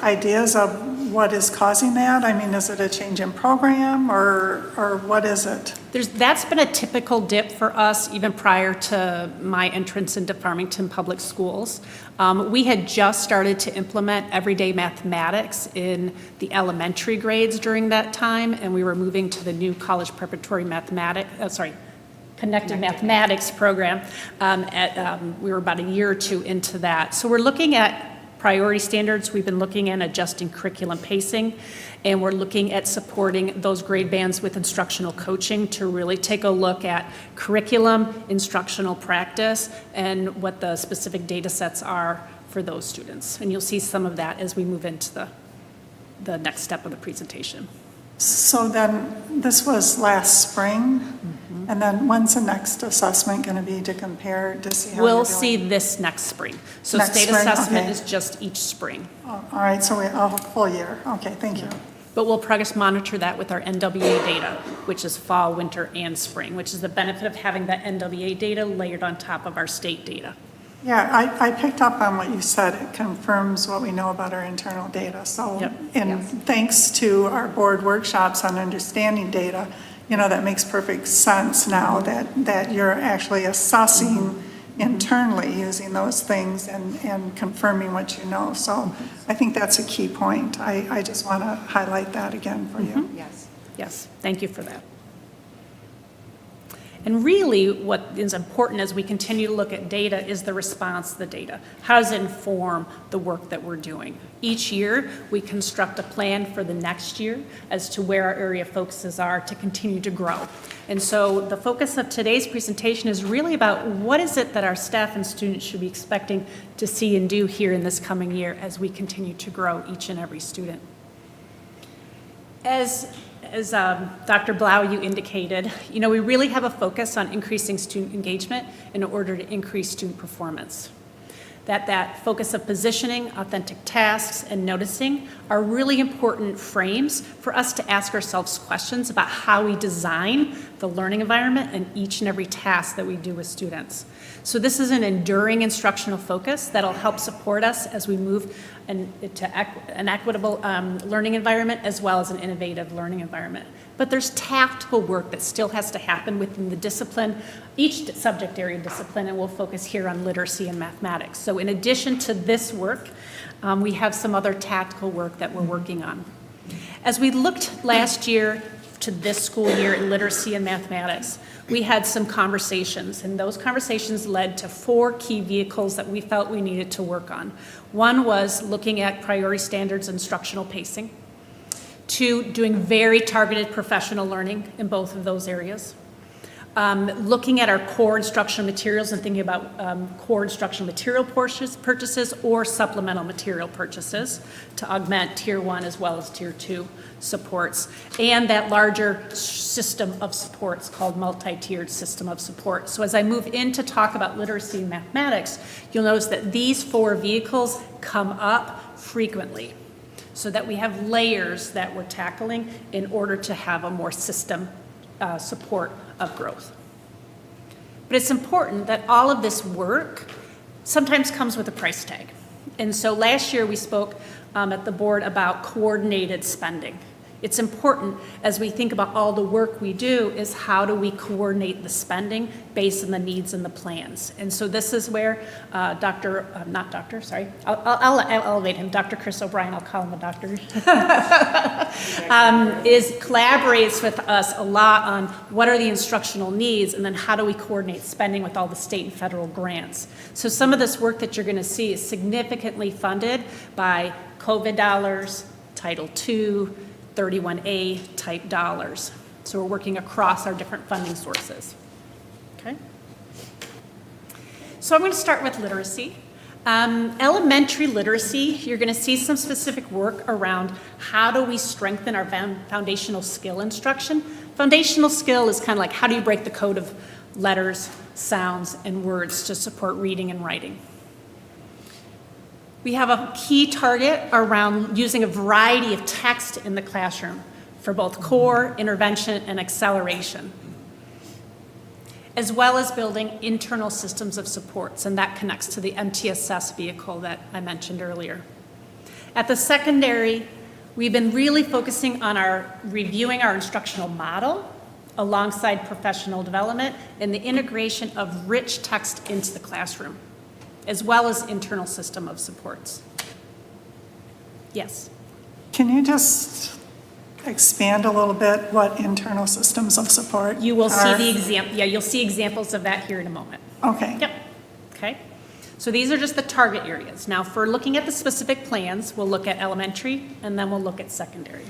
ideas of what is causing that? I mean, is it a change in program, or what is it? That's been a typical dip for us even prior to my entrance into Farmington Public Schools. We had just started to implement everyday mathematics in the elementary grades during that time, and we were moving to the new college preparatory connected mathematics program. We were about a year or two into that. So we're looking at priority standards. We've been looking at adjusting curriculum pacing, and we're looking at supporting those grade bands with instructional coaching to really take a look at curriculum, instructional practice, and what the specific data sets are for those students. And you'll see some of that as we move into the the next step of the presentation. So then, this was last spring, and then when's the next assessment going to be to compare, to see how you're We'll doing? see this next spring. So Next state spring, assessment okay. is just each spring. Oh, all right, so a full year. Okay, thank you. But we'll progress monitor that with our NWA data, which is fall, winter, and spring, which is the benefit of having that NWA data layered on top of our state data. Yeah, I picked up on what you said. It confirms what we know about our internal data. So, Yep. and thanks to our board workshops on understanding data, that makes perfect sense now that you're actually assessing internally using those things and confirming what you know. So I think that's a key point. I just want to highlight that again for you. Yes, thank you for that. And really, what is important as we continue to look at data is the response to the data. How does it inform the work that we're doing? Each year, we construct a plan for the next year as to where our area of focuses are to continue to grow. And so the focus of today's presentation is really about what is it that our staff and students should be expecting to see and do here in this coming year as we continue to grow each and every student. As Dr. Blau, you indicated, we really have a focus on increasing student engagement in order to increase student performance. That focus of positioning, authentic tasks, and noticing are really important frames for us to ask ourselves questions about how we design the learning environment and each and every task that we do with students. So this is an enduring instructional focus that'll help support us as we move to an equitable learning environment as well as an innovative learning environment. But there's tactical work that still has to happen within the discipline, each subject area discipline, and we'll focus here on literacy and mathematics. So in addition to this work, we have some other tactical work that we're working on. As we looked last year to this school year in literacy and mathematics, we had some conversations, and those conversations led to 4 key vehicles that we felt we needed to work on. One was looking at priority standards instructional pacing. 2, doing very targeted professional learning in both of those areas. Looking at our core instructional materials and thinking about core instructional material purchases or supplemental material purchases to augment Tier 1 as well as Tier 2 supports, and that larger system of supports called multi-tiered system of support. So as I move in to talk about literacy and mathematics, you'll notice that these 4 vehicles come up frequently, so that we have layers that we're tackling in order to have a more system support of growth. But it's important that all of this work sometimes comes with a price tag. And so last year we spoke at the board about coordinated spending. It's important as we think about all the work we do is how do we coordinate the spending based on the needs and the plans. And so this is where I'll elevate him, Dr. Chris O'Brien, I'll call him a doctor, collaborates with us a lot on what are the instructional needs and then how do we coordinate spending with all the state and federal grants. So some of this work that you're going to see is significantly funded by COVID dollars, Title II, 31A type dollars. So we're working across our different funding sources. Okay. So I'm going to start with literacy. Elementary literacy, you're going to see some specific work around how do we strengthen our foundational skill instruction. Foundational skill is kind of like how do you break the code of letters, sounds, and words to support reading and writing. We have a key target around using a variety of text in the classroom for both core, intervention, and acceleration, as well as building internal systems of supports, and that connects to the MTSS vehicle that I mentioned earlier. At the secondary, we've been really focusing on reviewing our instructional model alongside professional development and the integration of rich text into the classroom, as well as internal system of supports. Yes? Can you just expand a little bit what internal systems of support You will see are? you'll see examples of that here in a moment. Okay. Yep, okay. So these are just the target areas. Now for looking at the specific plans, we'll look at elementary and then we'll look at secondary.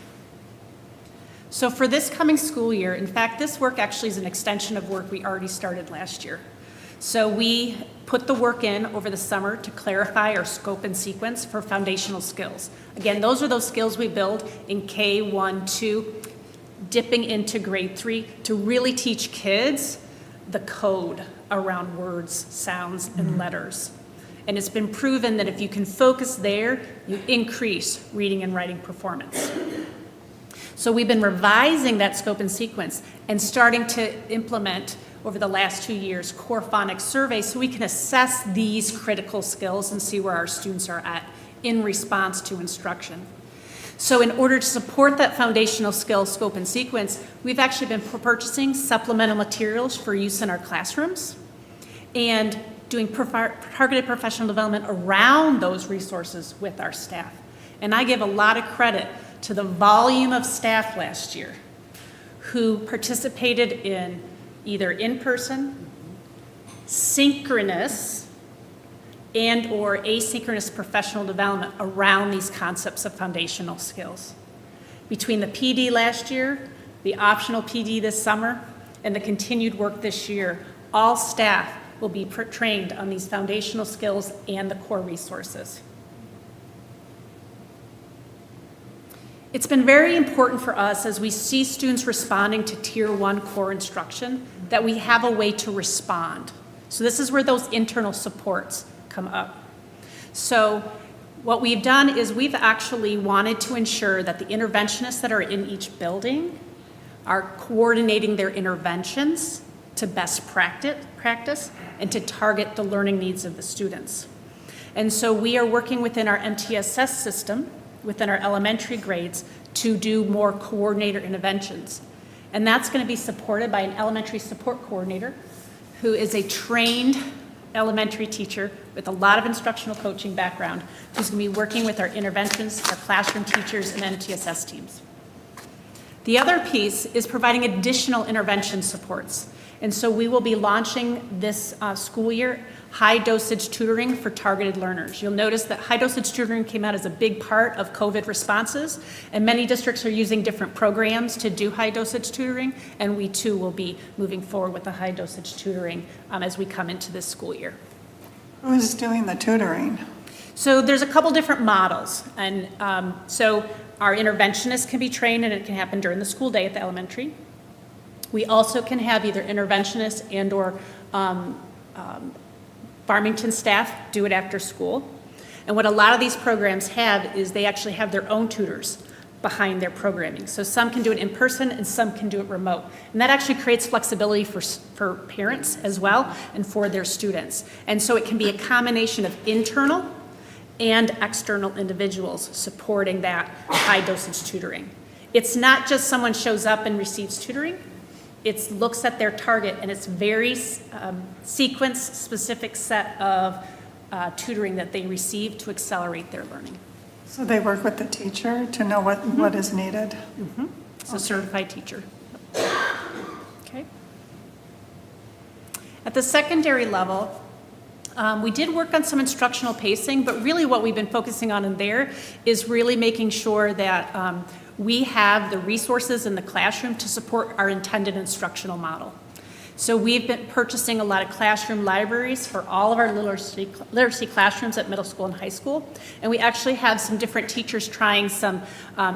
So for this coming school year, in fact, this work actually is an extension of work we already started last year. So we put the work in over the summer to clarify our scope and sequence for foundational skills. Again, those are those skills we build in K1, 2, dipping into grade 3 to really teach kids the code around words, sounds, and letters. And it's been proven that if you can focus there, you increase reading and writing performance. So we've been revising that scope and sequence and starting to implement over the last 2 years core phonics surveys so we can assess these critical skills and see where our students are at in response to instruction. So in order to support that foundational skill scope and sequence, we've actually been purchasing supplemental materials for use in our classrooms and doing targeted professional development around those resources with our staff. And I give a lot of credit to the volume of staff last year who participated in either in-person, synchronous, and or asynchronous professional development around these concepts of foundational skills. Between the PD last year, the optional PD this summer, and the continued work this year, all staff will be trained on these foundational skills and the core resources. It's been very important for us as we see students responding to Tier 1 core instruction that we have a way to respond. So this is where those internal supports come up. So what we've done is we've actually wanted to ensure that the interventionists that are in each building are coordinating their interventions to best practice and to target the learning needs of the students. And so we are working within our MTSS system, within our elementary grades, to do more coordinator interventions. And that's going to be supported by an elementary support coordinator who is a trained elementary teacher with a lot of instructional coaching background, who's going to be working with our interventions, our classroom teachers, and MTSS teams. The other piece is providing additional intervention supports. And so we will be launching this school year high dosage tutoring for targeted learners. You'll notice that high dosage tutoring came out as a big part of COVID responses, and many districts are using different programs to do high dosage tutoring, and we too will be moving forward with the high dosage tutoring as we come into this school year. Who is doing the tutoring? So there's a couple different models, and so our interventionists can be trained, and it can happen during the school day at the elementary. We also can have either interventionists and or Farmington staff do it after school. And what a lot of these programs have is they actually have their own tutors behind their programming. So some can do it in person and some can do it remote. And that actually creates flexibility for parents as well and for their students. And so it can be a combination of internal and external individuals supporting that high dosage tutoring. It's not just someone shows up and receives tutoring. It looks at their target, and it's very sequence-specific set of tutoring that they receive to accelerate their learning. So they work with the teacher to know what is needed? Mm-hmm. It's a certified teacher. Okay. At the secondary level, we did work on some instructional pacing, but really what we've been focusing on in there is really making sure that we have the resources in the classroom to support our intended instructional model. So we've been purchasing a lot of classroom libraries for all of our literacy classrooms at middle school and high school. And we actually have some different teachers trying some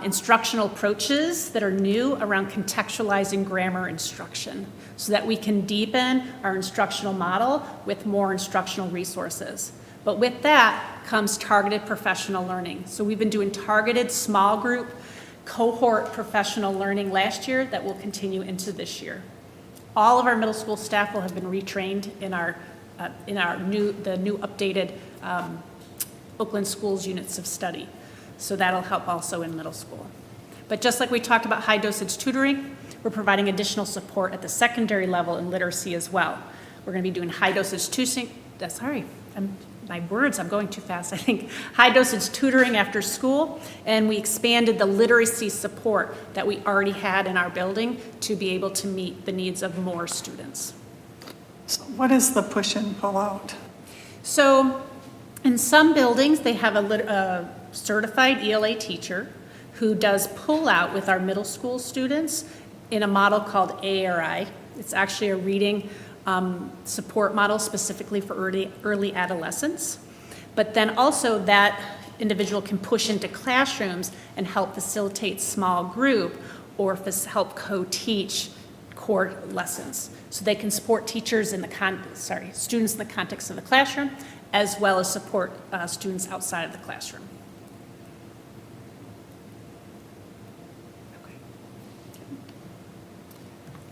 instructional approaches that are new around contextualizing grammar instruction so that we can deepen our instructional model with more instructional resources. But with that comes targeted professional learning. So we've been doing targeted small group cohort professional learning last year that will continue into this year. All of our middle school staff will have been retrained in our new updated Oakland Schools units of study. So that'll help also in middle school. But just like we talked about high dosage tutoring, we're providing additional support at the secondary level in literacy as well. We're going to be doing high dosage I'm going too fast, I think. High dosage tutoring after school, and we expanded the literacy support that we already had in our building to be able to meet the needs of more students. So what is the push and pull out? So in some buildings, they have a certified ELA teacher who does pull out with our middle school students in a model called ARI. It's actually a reading support model specifically for early adolescence. But then also that individual can push into classrooms and help facilitate small group or help co-teach core lessons. So they can support teachers in the students in the context of the classroom, as well as support students outside of the classroom. Okay.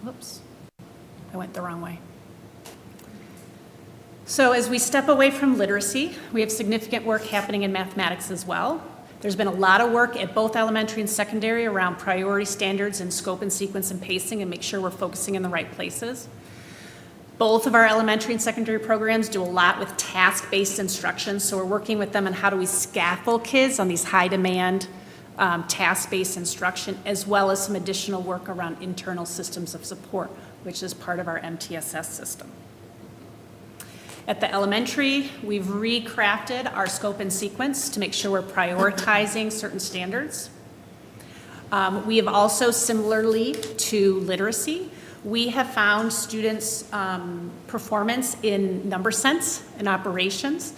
Whoops, I went the wrong way. So as we step away from literacy, we have significant work happening in mathematics as well. There's been a lot of work at both elementary and secondary around priority standards and scope and sequence and pacing and make sure we're focusing in the right places. Both of our elementary and secondary programs do a lot with task-based instruction, so we're working with them on how do we scaffold kids on these high-demand task-based instruction, as well as some additional work around internal systems of support, which is part of our MTSS system. At the elementary, we've recrafted our scope and sequence to make sure we're prioritizing certain standards. We have also, similarly to literacy, we have found students' performance in number sense and operations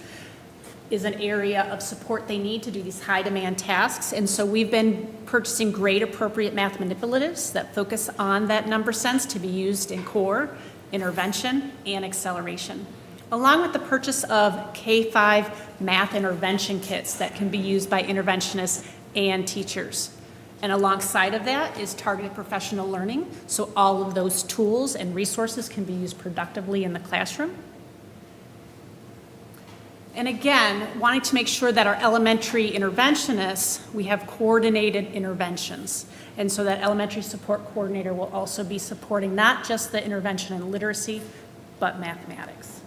is an area of support they need to do these high-demand tasks. And so we've been purchasing grade appropriate math manipulatives that focus on that number sense to be used in core, intervention, and acceleration, along with the purchase of K-5 math intervention kits that can be used by interventionists and teachers. And alongside of that is targeted professional learning, so all of those tools and resources can be used productively in the classroom. And again, wanting to make sure that our elementary interventionists, we have coordinated interventions. And so that elementary support coordinator will also be supporting not just the intervention in literacy, but mathematics.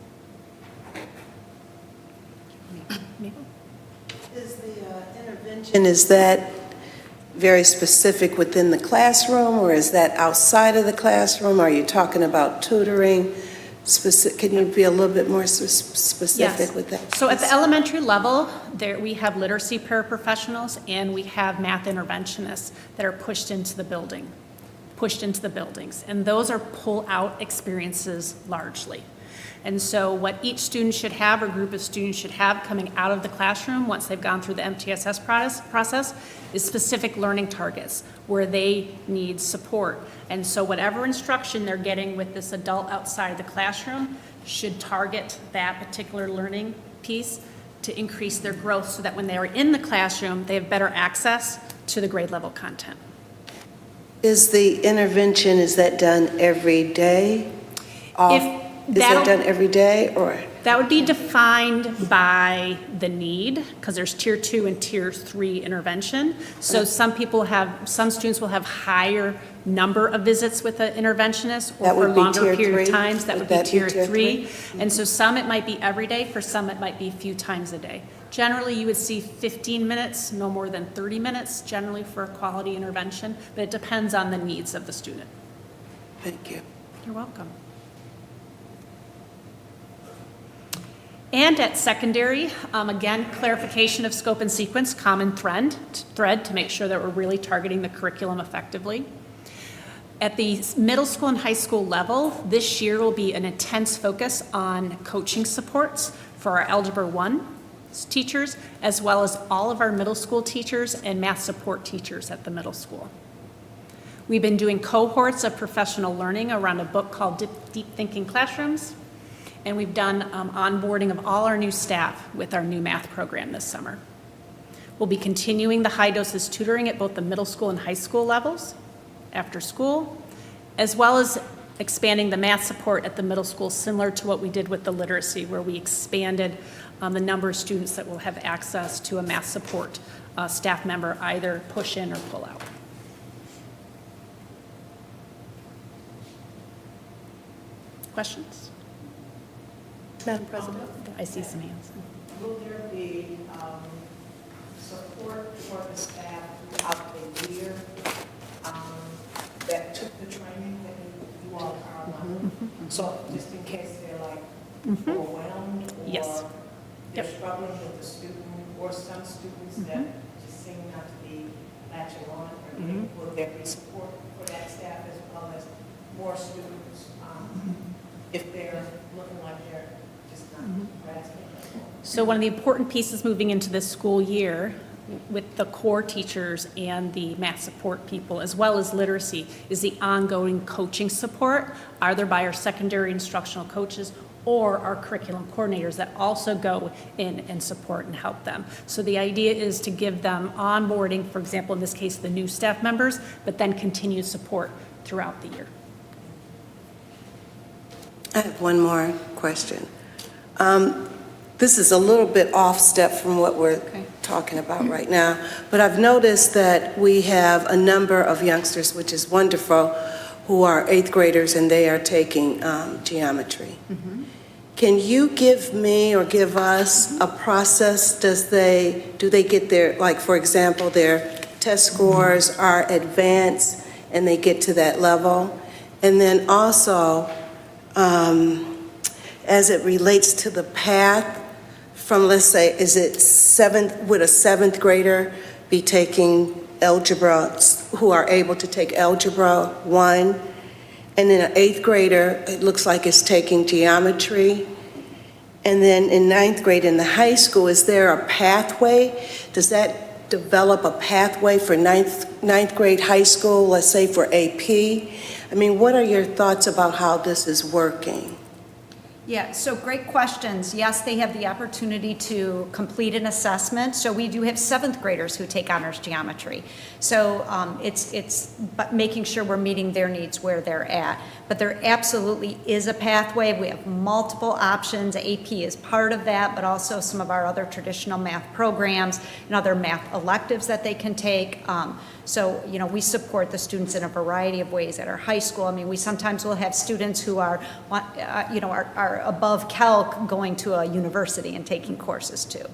Is the intervention, is that very specific within the classroom, or is that outside of the classroom? Are you talking about tutoring? Can you be a little bit more specific with that? So at the elementary level, there we have literacy paraprofessionals and we have math interventionists that are pushed into the buildings. And those are pull-out experiences largely. And so what each student should have or group of students should have coming out of the classroom once they've gone through the MTSS process is specific learning targets where they need support. And so whatever instruction they're getting with this adult outside of the classroom should target that particular learning piece to increase their growth so that when they are in the classroom, they have better access to the grade level content. Is the intervention, is that done every day? Is that done every day, or? That would be defined by the need, because there's tier 2 and tier 3 intervention. So some students will have higher number of visits with an interventionist or for longer period of times. That would be tier 3. And so some it might be every day, for some it might be a few times a day. Generally, you would see 15 minutes, no more than 30 minutes, generally for a quality intervention, but it depends on the needs of the student. Thank you. You're welcome. And at secondary, again, clarification of scope and sequence, common thread to make sure that we're really targeting the curriculum effectively. At the middle school and high school level, this year will be an intense focus on coaching supports for our Algebra 1 teachers, as well as all of our middle school teachers and math support teachers at the middle school. We've been doing cohorts of professional learning around a book called Deep Thinking Classrooms. And we've done onboarding of all our new staff with our new math program this summer. We'll be continuing the high doses tutoring at both the middle school and high school levels after school, as well as expanding the math support at the middle school, similar to what we did with the literacy, where we expanded the number of students that will have access to a math support staff member, either push in or pull out. Questions? Madam President, I see some hands. Will there be support for the staff throughout the year that took the training that you all are on? So just in case they're like overwhelmed or they're struggling with the student, or some students that just seem not to be latching on, or will there be support for that staff as well as more students if they're looking like they're just not grasping it? So one of the important pieces moving into this school year with the core teachers and the math support people, as well as literacy, is the ongoing coaching support, either by our secondary instructional coaches or our curriculum coordinators that also go in and support and help them. So the idea is to give them onboarding, for example, in this case, the new staff members, but then continued support throughout the year. I have one more question. This is a little bit off step from what we're talking about right now, but I've noticed that we have a number of youngsters, which is wonderful, who are 8th graders and they are taking geometry. Can you give me or give us a process? Do they get their, like, for example, their test scores are advanced and they get to that level? And then also, as it relates to the path from, let's say, would a 7th grader be taking algebra, who are able to take algebra 1, and then an 8th grader, it looks like is taking geometry, and then in 9th grade in the high school, is there a pathway? Does that develop a pathway for 9th grade high school, let's say for AP? I mean, what are your thoughts about how this is working? Yeah, so great questions. Yes, they have the opportunity to complete an assessment. So we do have 7th graders who take honors geometry. So it's but making sure we're meeting their needs where they're at. But there absolutely is a pathway. We have multiple options. AP is part of that, but also some of our other traditional math programs and other math electives that they can take. So, you know, we support the students in a variety of ways at our high school. I mean, we sometimes will have students who are above calc going to a university and taking courses too.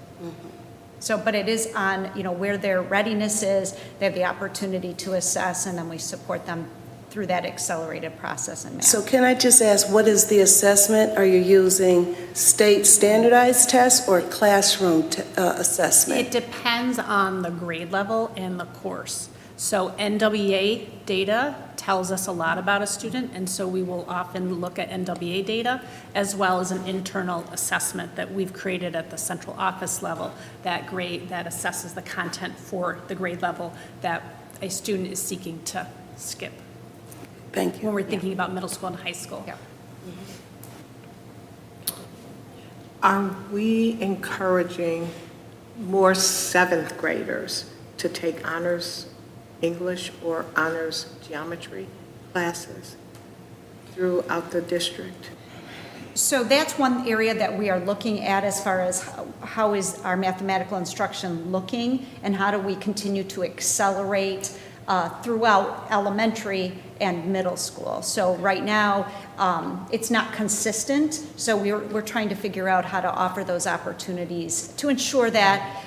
So, but it is on, where their readiness is, they have the opportunity to assess, and then we support them through that accelerated process in math. So can I just ask, what is the assessment? Are you using state standardized tests or classroom assessment? It depends on the grade level and the course. So NWA data tells us a lot about a student, and so we will often look at NWA data as well as an internal assessment that we've created at the central office level that assesses the content for the grade level that a student is seeking to skip. Thank you. When we're thinking about middle school and high school. Yeah. Are we encouraging more 7th graders to take honors English or honors geometry classes throughout the district? So that's one area that we are looking at as far as how is our mathematical instruction looking, and how do we continue to accelerate throughout elementary and middle school. So right now, it's not consistent, so we're trying to figure out how to offer those opportunities to ensure that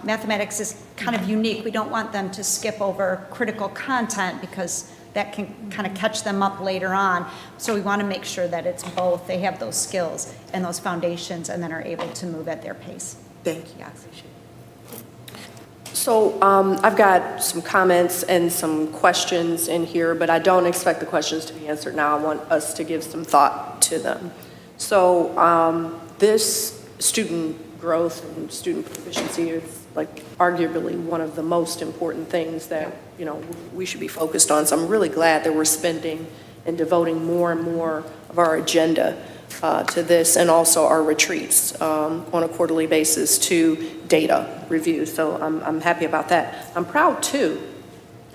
mathematics is kind of unique. We don't want them to skip over critical content because that can kind of catch them up later on. So we want to make sure that it's both. They have those skills and those foundations and then are able to move at their pace. Thank you. Yes. So I've got some comments and some questions in here, but I don't expect the questions to be answered now. I want us to give some thought to them. So this student growth and student proficiency is like arguably one of the most important things that, we should be focused on. So I'm really glad that we're spending and devoting more and more of our agenda to this, and also our retreats on a quarterly basis to data review. So I'm happy about that. I'm proud too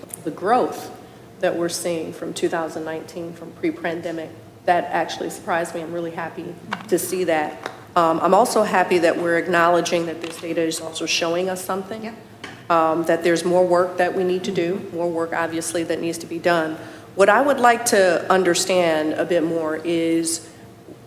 of the growth that we're seeing from 2019, from pre-pandemic. That actually surprised me. I'm really happy to see that. I'm also happy that we're acknowledging that this data is also showing us something. Yeah. That there's more work that we need to do, more work obviously that needs to be done. What I would like to understand a bit more is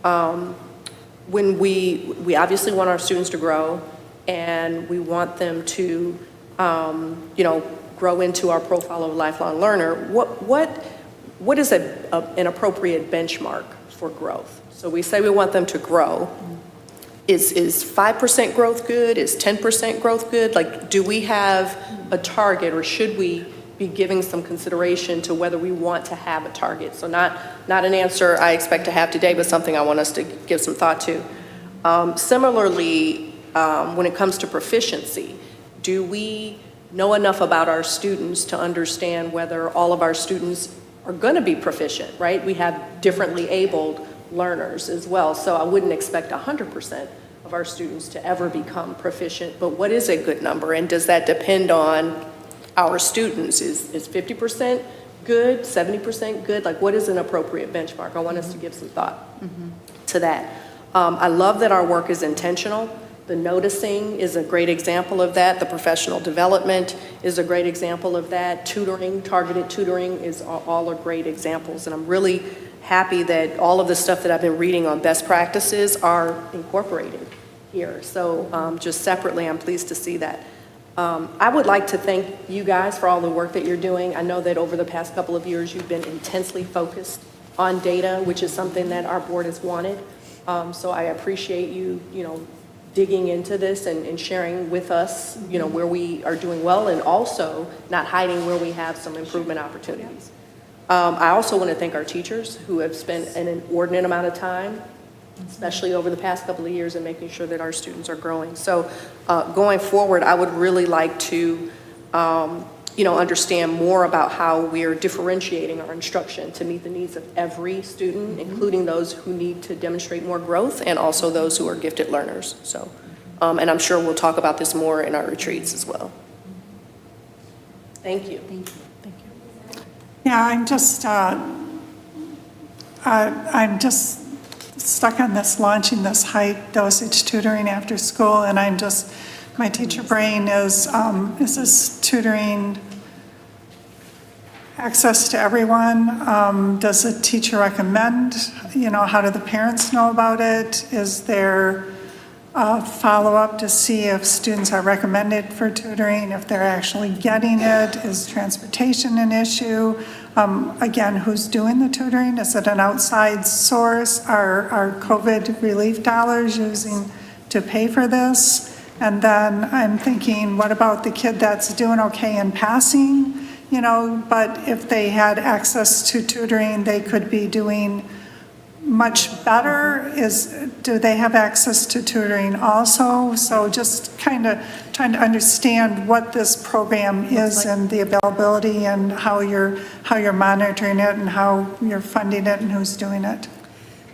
when we obviously want our students to grow, and we want them to, grow into our profile of a lifelong learner. What is an appropriate benchmark for growth? So we say we want them to grow. Is 5% growth good? Is 10% growth good? Like, do we have a target, or should we be giving some consideration to whether we want to have a target. So not an answer I expect to have today, but something I want us to give some thought to. Similarly, when it comes to proficiency, do we know enough about our students to understand whether all of our students are going to be proficient, right? We have differently abled learners as well, so I wouldn't expect 100% of our students to ever become proficient, but what is a good number, and does that depend on our students? Is 50% good, 70% good? Like, what is an appropriate benchmark? I want us to give some thought to that. I love that our work is intentional. The noticing is a great example of that. The professional development is a great example of that. Tutoring, targeted tutoring is all are great examples. And I'm really happy that all of the stuff that I've been reading on best practices are incorporated here. So just separately, I'm pleased to see that. I would like to thank you guys for all the work that you're doing. I know that over the past couple of years, you've been intensely focused on data, which is something that our board has wanted. So I appreciate you, digging into this and sharing with us, where we are doing well, and also not hiding where we have some improvement opportunities. I also want to thank our teachers who have spent an inordinate amount of time, especially over the past couple of years, in making sure that our students are growing. So going forward, I would really like to understand more about how we're differentiating our instruction to meet the needs of every student, including those who need to demonstrate more growth and also those who are gifted learners. So, and I'm sure we'll talk about this more in our retreats as well. Thank you. Thank you. Thank you. Yeah, I'm just stuck on this, launching this high dosage tutoring after school, and my teacher brain is this tutoring access to everyone? Does the teacher recommend, how do the parents know about it? Is there a follow-up to see if students are recommended for tutoring, if they're actually getting it? Is transportation an issue? Again, who's doing the tutoring? Is it an outside source? Are COVID relief dollars using to pay for this? And then I'm thinking, what about the kid that's doing okay in passing? But if they had access to tutoring, they could be doing much better. Do they have access to tutoring also? So just kind of trying to understand what this program is and the availability and how you're monitoring it and how you're funding it and who's doing it.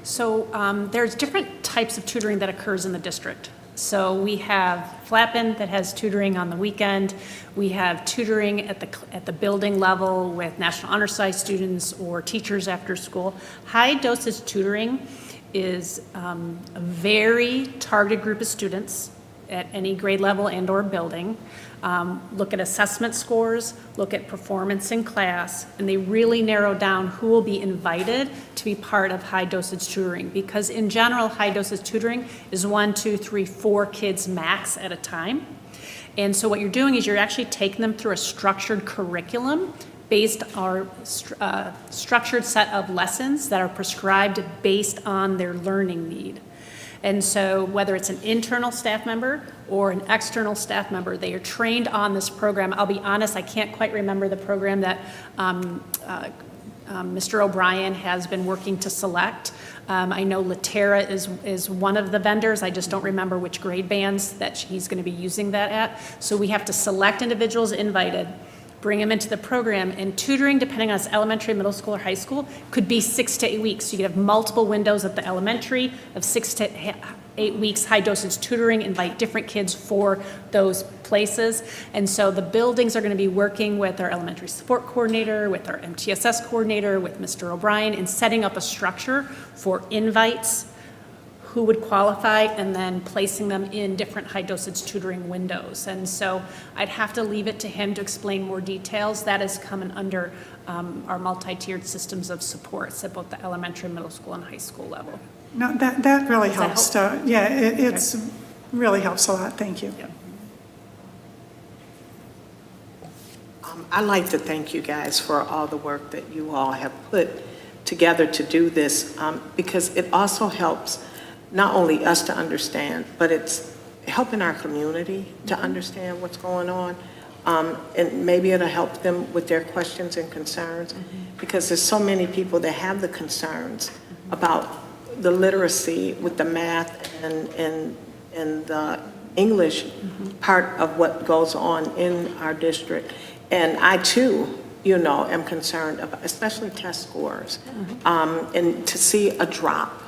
So there's different types of tutoring that occurs in the district. So we have Flappin that has tutoring on the weekend. We have tutoring at the building level with National Honor Society students or teachers after school. High dosage tutoring is a very targeted group of students at any grade level and or building. Look at assessment scores, look at performance in class, and they really narrow down who will be invited to be part of high dosage tutoring, because in general, high dosage tutoring is 1, 2, 3, 4 kids max at a time. And so what you're doing is you're actually taking them through a structured curriculum based on a structured set of lessons that are prescribed based on their learning need. And so whether it's an internal staff member or an external staff member, they are trained on this program. I'll be honest, I can't quite remember the program that Mr. O'Brien has been working to select. I know Laterra is one of the vendors. I just don't remember which grade bands that he's going to be using that at. So we have to select individuals invited, bring them into the program, and tutoring, depending on it's elementary, middle school, or high school, could be 6 to 8 weeks. You could have multiple windows at the elementary of 6 to 8 weeks, high dosage tutoring, invite different kids for those places. And so the buildings are going to be working with our elementary support coordinator, with our MTSS coordinator, with Mr. O'Brien, in setting up a structure for invites, who would qualify, and then placing them in different high dosage tutoring windows. And so I'd have to leave it to him to explain more details. That is coming under our multi-tiered systems of supports at both the elementary, middle school, and high school level. No, that really helps. Help? Yeah, it's really helps a lot. Thank you. Yeah. I'd like to thank you guys for all the work that you all have put together to do this, because it also helps not only us to understand, but it's helping our community to understand what's going on. And maybe it'll help them with their questions and concerns, because there's so many people that have the concerns about the literacy with the math and the English part of what goes on in our district. And I too, am concerned about, especially test scores, and to see a drop.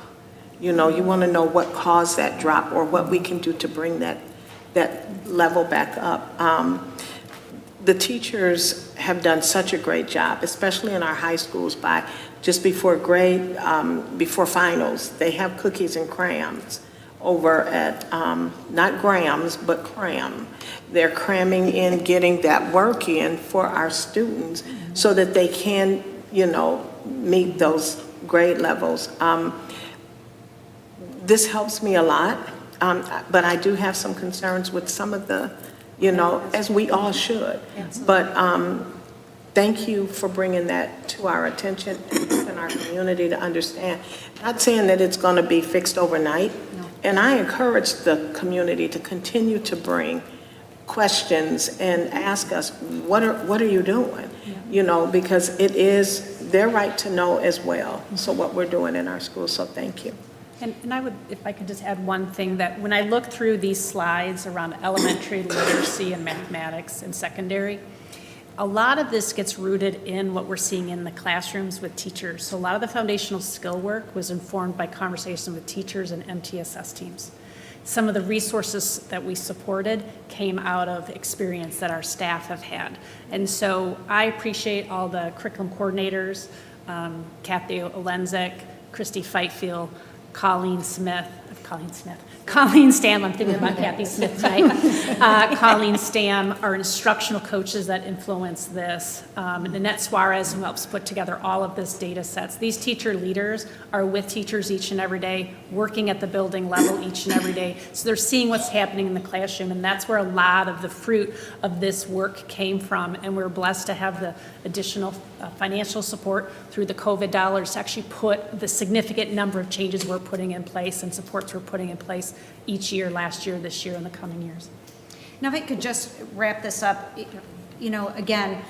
You want to know what caused that drop or what we can do to bring that level back up. The teachers have done such a great job, especially in our high schools, by just before before finals, they have cookies and crayons over at, not grams, but cram. They're cramming in, getting that work in for our students so that they can, meet those grade levels. This helps me a lot, but I do have some concerns with some of the, as we all should. But thank you for bringing that to our attention and our community to understand. Not saying that it's going to be fixed overnight. And I encourage the community to continue to bring questions and ask us, what are you doing? Because it is their right to know as well. So what we're doing in our schools. So thank you. And I would, if I could just add one thing, that when I look through these slides around elementary literacy and mathematics and secondary, a lot of this gets rooted in what we're seeing in the classrooms with teachers. So a lot of the foundational skill work was informed by conversation with teachers and MTSS teams. Some of the resources that we supported came out of experience that our staff have had. And so I appreciate all the curriculum coordinators, Kathy Olenzek, Christy Feitfield, Colleen Stam, I'm thinking about Kathy Smith tonight. Colleen Stam, our instructional coaches that influence this. Nanette Suarez, who helps put together all of this data sets. These teacher leaders are with teachers each and every day, working at the building level each and every day. So they're seeing what's happening in the classroom, and that's where a lot of the fruit of this work came from. And we're blessed to have the additional financial support through the COVID dollars to actually put the significant number of changes we're putting in place and supports we're putting in place each year, last year, this year, and the coming years. Now, if I could just wrap this up, again,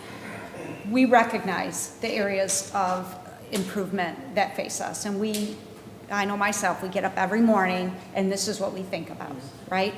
we recognize the areas of improvement that face us. And I know myself, we get up every morning and this is what we think about, right?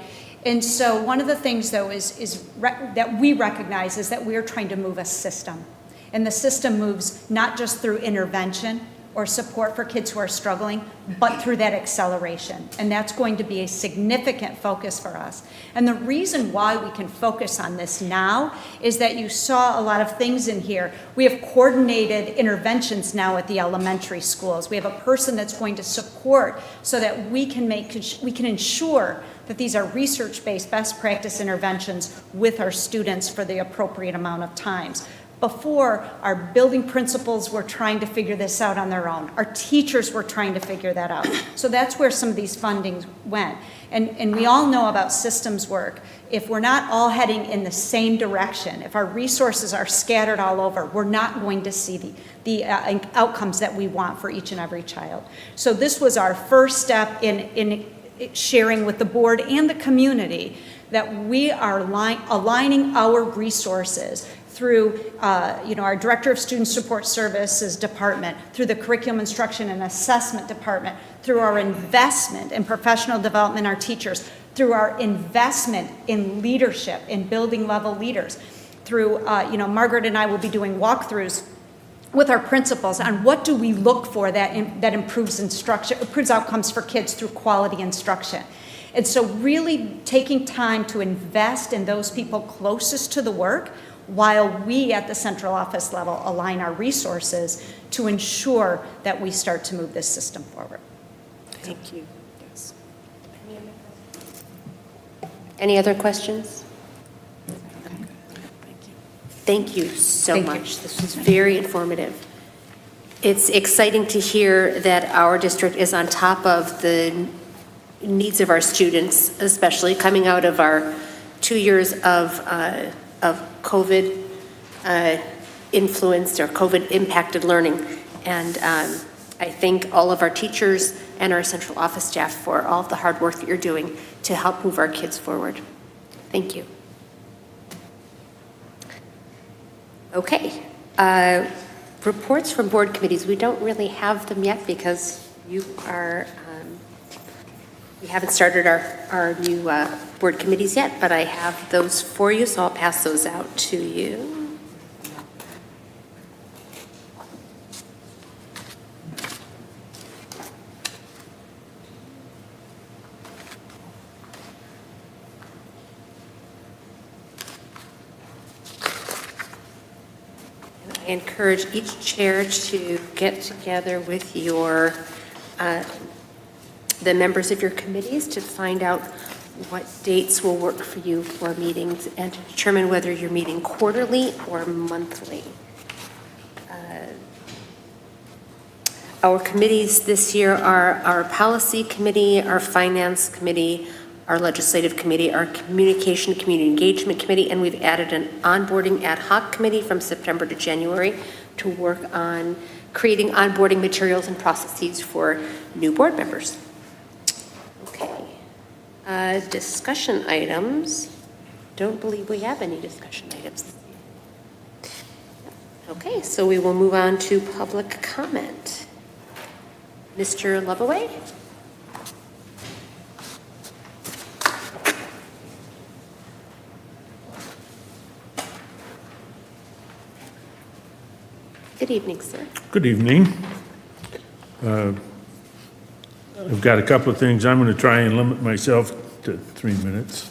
And so one of the things, though, that we recognize is that we're trying to move a system. And the system moves not just through intervention or support for kids who are struggling, but through that acceleration. And that's going to be a significant focus for us. And the reason why we can focus on this now is that you saw a lot of things in here. We have coordinated interventions now at the elementary schools. We have a person that's going to support so that we can ensure that these are research-based best practice interventions with our students for the appropriate amount of times. Before, our building principals were trying to figure this out on their own. Our teachers were trying to figure that out. So that's where some of these fundings went. And we all know about systems work. If we're not all heading in the same direction, if our resources are scattered all over, we're not going to see the outcomes that we want for each and every child. So this was our first step in sharing with the board and the community that we are aligning our resources through our Director of Student Support Services department, through the Curriculum Instruction and Assessment department, through our investment in professional development, our teachers, through our investment in leadership, in building level leaders, through, Margaret and I will be doing walkthroughs with our principals on what do we look for that improves instruction, improves outcomes for kids through quality instruction. And so really taking time to invest in those people closest to the work, while we at the central office level align our resources to ensure that we start to move this system forward. Thank you. Yes. Any other questions? Thank you so much. This was very informative. It's exciting to hear that our district is on top of the needs of our students, especially coming out of our 2 years of COVID influenced or COVID impacted learning. And I thank all of our teachers and our central office staff for all of the hard work that you're doing to help move our kids forward. Thank you. Okay. Reports from board committees, we don't really have them yet because you are, we haven't started our new board committees yet, but I have those for you, so I'll pass those out to you. I encourage each chair to get together with your, the members of your committees to find out what dates will work for you for meetings and to determine whether you're meeting quarterly or monthly. Our committees this year are our policy committee, our finance committee, our legislative committee, our communication, community engagement committee, and we've added an onboarding ad hoc committee from September to January to work on creating onboarding materials and processes for new board members. Okay. Discussion items. Don't believe we have any discussion items. Okay, so we will move on to public comment. Mr. Lovaway? Good evening, sir. Good evening. I've got a couple of things. I'm going to try and limit myself to 3 minutes.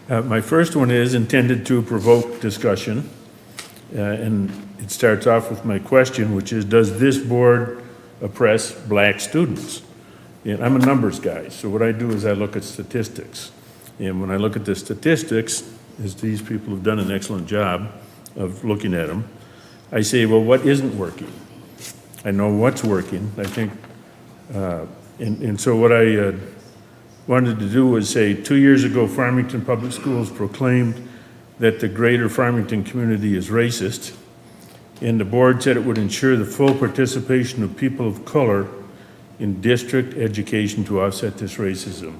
My first one is intended to provoke discussion, and it starts off with my question, which is, does this board oppress black students? And I'm a numbers guy, so what I do is I look at statistics. And when I look at the statistics, as these people have done an excellent job of looking at them, I say, well, what isn't working? I know what's working. I think, and so what I wanted to do was say, 2 years ago, Farmington Public Schools proclaimed that the greater Farmington community is racist, and the board said it would ensure the full participation of people of color in district education to offset this racism.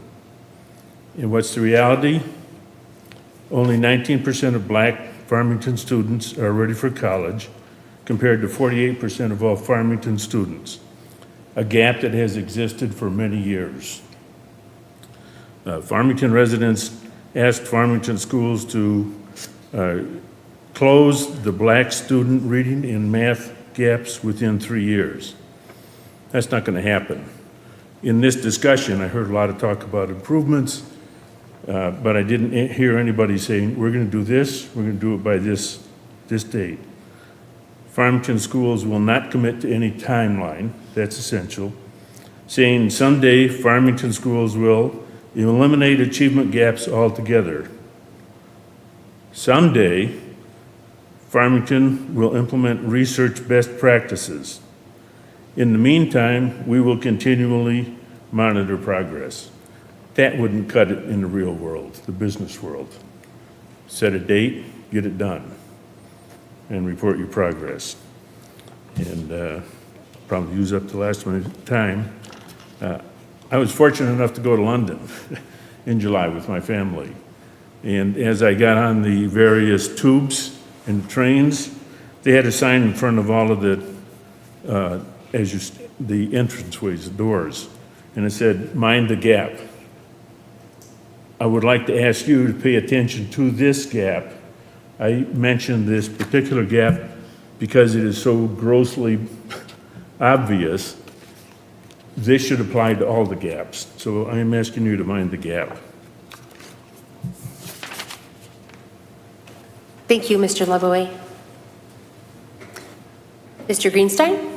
And what's the reality? Only 19% of black Farmington students are ready for college, compared to 48% of all Farmington students, a gap that has existed for many years. Farmington residents asked Farmington schools to close the black student reading and math gaps within 3 years. That's not going to happen. In this discussion, I heard a lot of talk about improvements, but I didn't hear anybody saying, we're going to do this, we're going to do it by this date. Farmington schools will not commit to any timeline, that's essential, saying someday Farmington schools will eliminate achievement gaps altogether. Someday, Farmington will implement research best practices. In the meantime, we will continually monitor progress. That wouldn't cut it in the real world, the business world. Set a date, get it done, and report your progress. And probably use up the last one at a time. I was fortunate enough to go to London in July with my family. And as I got on the various tubes and trains, they had a sign in front of all of the entranceways, the doors, and it said, "Mind the gap." I would like to ask you to pay attention to this gap. I mentioned this particular gap because it is so grossly obvious. This should apply to all the gaps. So I am asking you to mind the gap. Thank you, Mr. Lovaway. Mr. Greenstein?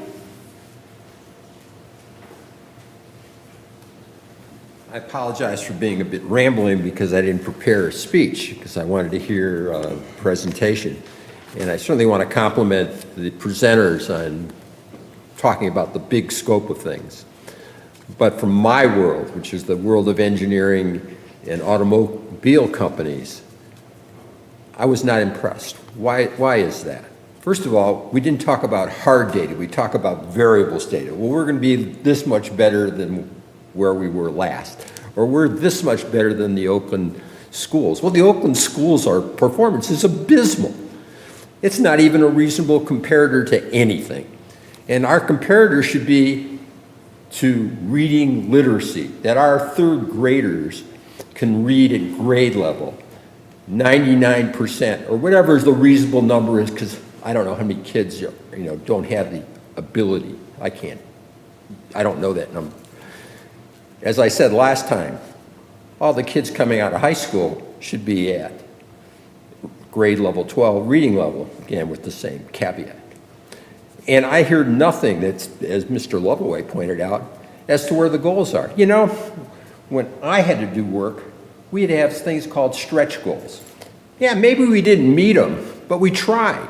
I apologize for being a bit rambling because I didn't prepare a speech because I wanted to hear a presentation. And I certainly want to compliment the presenters on talking about the big scope of things. But from my world, which is the world of engineering and automobile companies, I was not impressed. Why is that? First of all, we didn't talk about hard data. We talk about variables data. Well, we're going to be this much better than where we were last, or we're this much better than the Oakland schools. Well, the Oakland schools, our performance is abysmal. It's not even a reasonable comparator to anything. And our comparator should be to reading literacy, that our third graders can read at grade level, 99%, or whatever the reasonable number is, because I don't know how many kids, don't have the ability. I don't know that number. As I said last time, all the kids coming out of high school should be at grade level 12, reading level, again, with the same caveat. And I hear nothing that's, as Mr. Lovaway pointed out, as to where the goals are. When I had to do work, we'd have things called stretch goals. Yeah, maybe we didn't meet them, but we tried.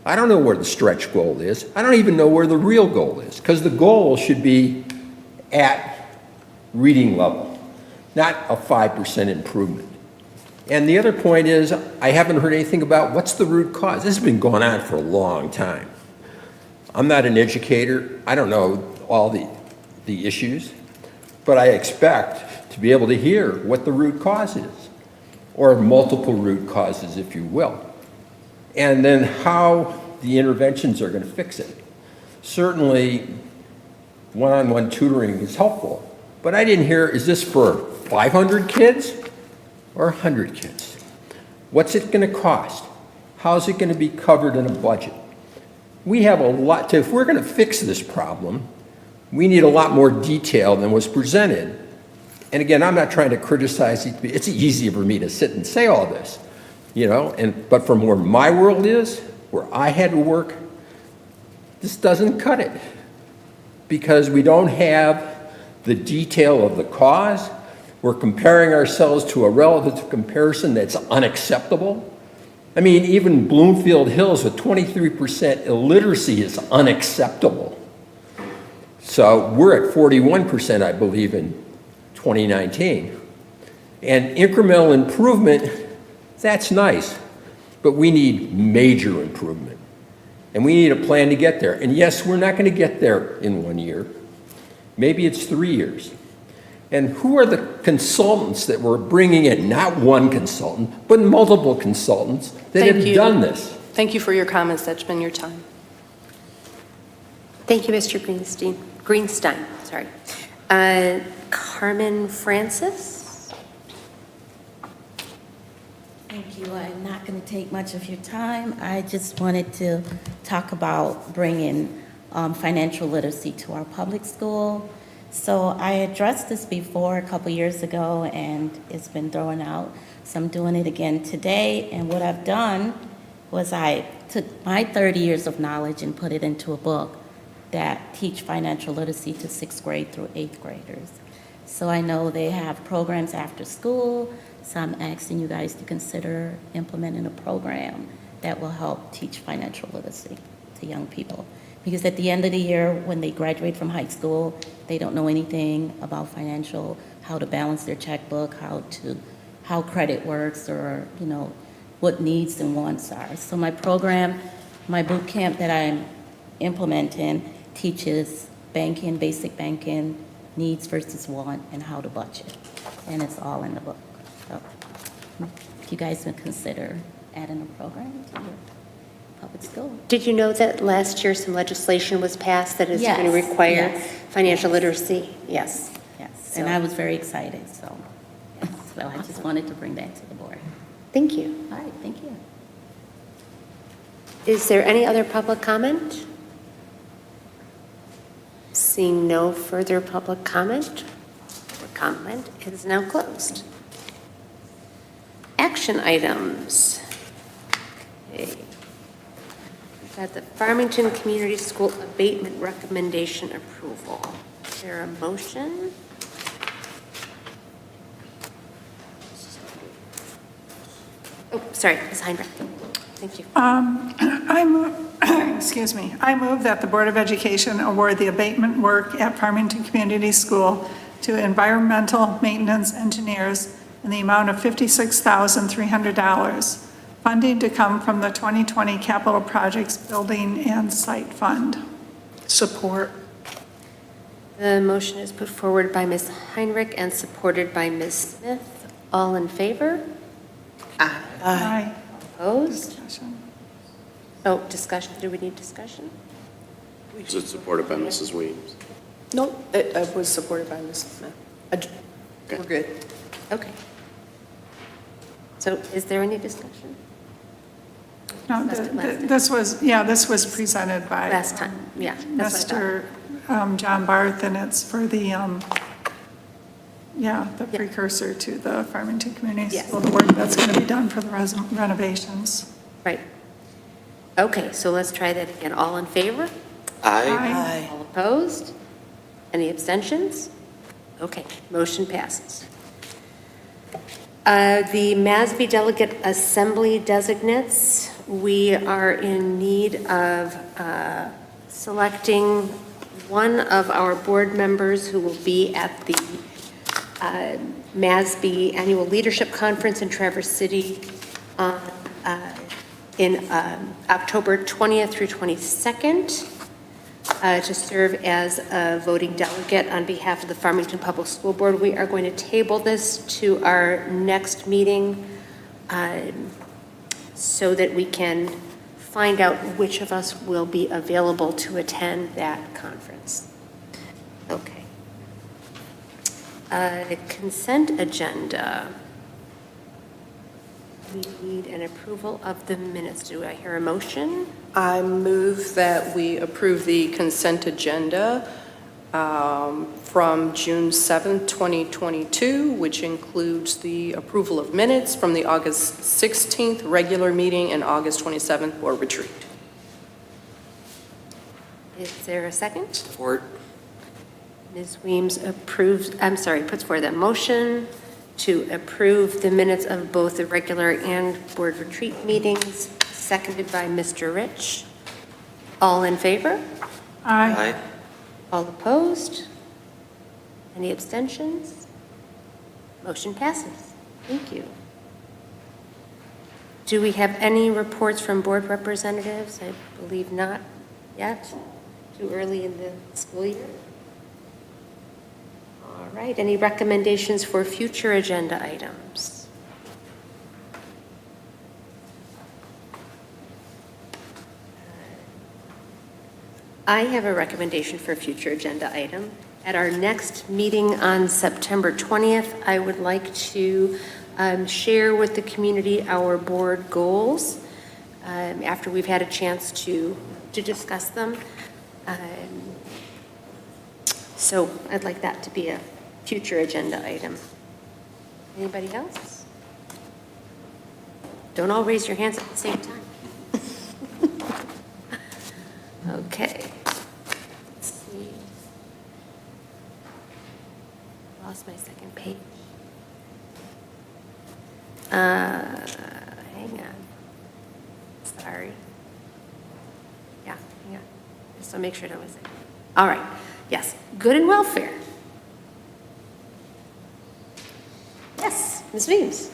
I don't know where the stretch goal is. I don't even know where the real goal is, because the goal should be at reading level, not a 5% improvement. And the other point is, I haven't heard anything about what's the root cause. This has been going on for a long time. I'm not an educator. I don't know all the issues, but I expect to be able to hear what the root cause is, or multiple root causes, if you will, and then how the interventions are going to fix it. Certainly, one-on-one tutoring is helpful, but I didn't hear, is this for 500 kids or 100 kids? What's it going to cost? How's it going to be covered in a budget? We have a lot if we're going to fix this problem, we need a lot more detail than was presented. And again, I'm not trying to criticize it. It's easy for me to sit and say all this, but from where my world is, where I had to work, this doesn't cut it, because we don't have the detail of the cause. We're comparing ourselves to a relative comparison that's unacceptable. I mean, even Bloomfield Hills with 23% illiteracy is unacceptable. So we're at 41%, I believe, in 2019. And incremental improvement, that's nice, but we need major improvement. And we need a plan to get there. And yes, we're not going to get there in 1 year. Maybe it's 3 years. And who are the consultants that we're bringing in? Not one consultant, but multiple consultants that have done this. Thank you for your comments. That's been your time. Thank you, Mr. Greenstein. Sorry. Carmen Francis? Thank you. I'm not going to take much of your time. I just wanted to talk about bringing financial literacy to our public school. So I addressed this before a couple years ago, and it's been thrown out. So I'm doing it again today. And what I've done was I took my 30 years of knowledge and put it into a book that teach financial literacy to 6th grade through 8th graders. So I know they have programs after school, so I'm asking you guys to consider implementing a program that will help teach financial literacy to young people. Because at the end of the year, when they graduate from high school, they don't know anything about financial, how to balance their checkbook, how credit works, or what needs and wants are. So my program, my boot camp that I'm implementing teaches banking, basic banking, needs versus want, and how to budget. And it's all in the book. So if you guys would consider adding a program to your public school. Did you know that last year some legislation was passed that is going to require financial literacy? Yes. Yes, and I was very excited, so I just wanted to bring that to the board. Thank you. All right, thank you. Is there any other public comment? Seeing no further public comment, it is now closed. Action items. Okay. We've got the Farmington Community School abatement recommendation approval. Is there a motion? Oh, sorry, Ms. Heinrich. Thank you. I move that the Board of Education award the abatement work at Farmington Community School to environmental maintenance engineers in the amount of $56,300. Funding to come from the 2020 Capital Projects Building and Site Fund. Support. The motion is put forward by Ms. Heinrich and supported by Ms. Smith. All in favor? Aye. Opposed? Discussion. Oh, discussion, do we need discussion? Is it supported by Mrs. Williams? No, it was supported by Ms. Smith. We're good. Okay. So is there any discussion? No, this was presented by Last time, yeah. that's what I thought. Mr. John Barth, and it's for the, the precursor to the Farmington Community Yes. School, the work that's going to be done for the renovations. Right. Okay, so let's try that again. All in favor? Aye. All opposed? Any abstentions? Okay, motion passes. The MASB Delegate Assembly Designates, we are in need of selecting one of our board members who will be at the MASB Annual Leadership Conference in Traverse City in October 20th through 22nd. To serve as a voting delegate on behalf of the Farmington Public School Board. We are going to table this to our next meeting so that we can find out which of us will be available to attend that conference. Okay. Consent agenda. We need an approval of the minutes. Do I hear a motion? I move that we approve the consent agenda from June 7th, 2022, which includes the approval of minutes from the August 16th regular meeting and August 27th board retreat. Is there a second? Support. Ms. Weems puts forward that motion to approve the minutes of both the regular and board retreat meetings, seconded by Mr. Rich. All in favor? Aye. All opposed? Any abstentions? Motion passes. Thank you. Do we have any reports from board representatives? I believe not yet. Too early in the school year. All right, any recommendations for future agenda items? I have a recommendation for a future agenda item. At our next meeting on September 20th, I would like to share with the community our board goals after we've had a chance to discuss them. So I'd like that to be a future agenda item. Anybody else? Don't all raise your hands at the same time. Okay. Let's see. Lost my second page. Hang on. Sorry. Yeah, hang on. Just to make sure I don't miss it. All right. Yes, good and welfare. Yes, Ms. Weems.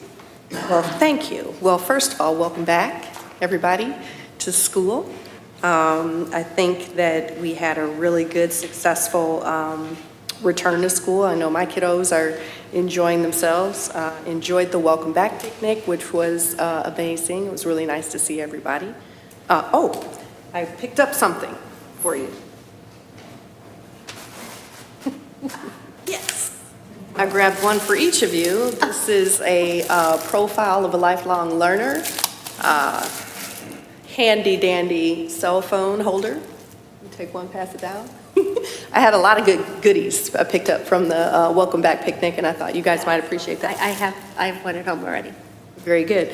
Well, thank you. Well, first of all, welcome back, everybody, to school. I think that we had a really good, successful return to school. I know my kiddos are enjoying themselves. Enjoyed the welcome back picnic, which was amazing. It was really nice to see everybody. I picked up something for you. Yes. I grabbed one for each of you. This is a profile of a lifelong learner. Handy dandy cell phone holder. You take one, pass it down. I had a lot of good goodies I picked up from the welcome back picnic, and I thought you guys might appreciate that. I have one at home already. Very good.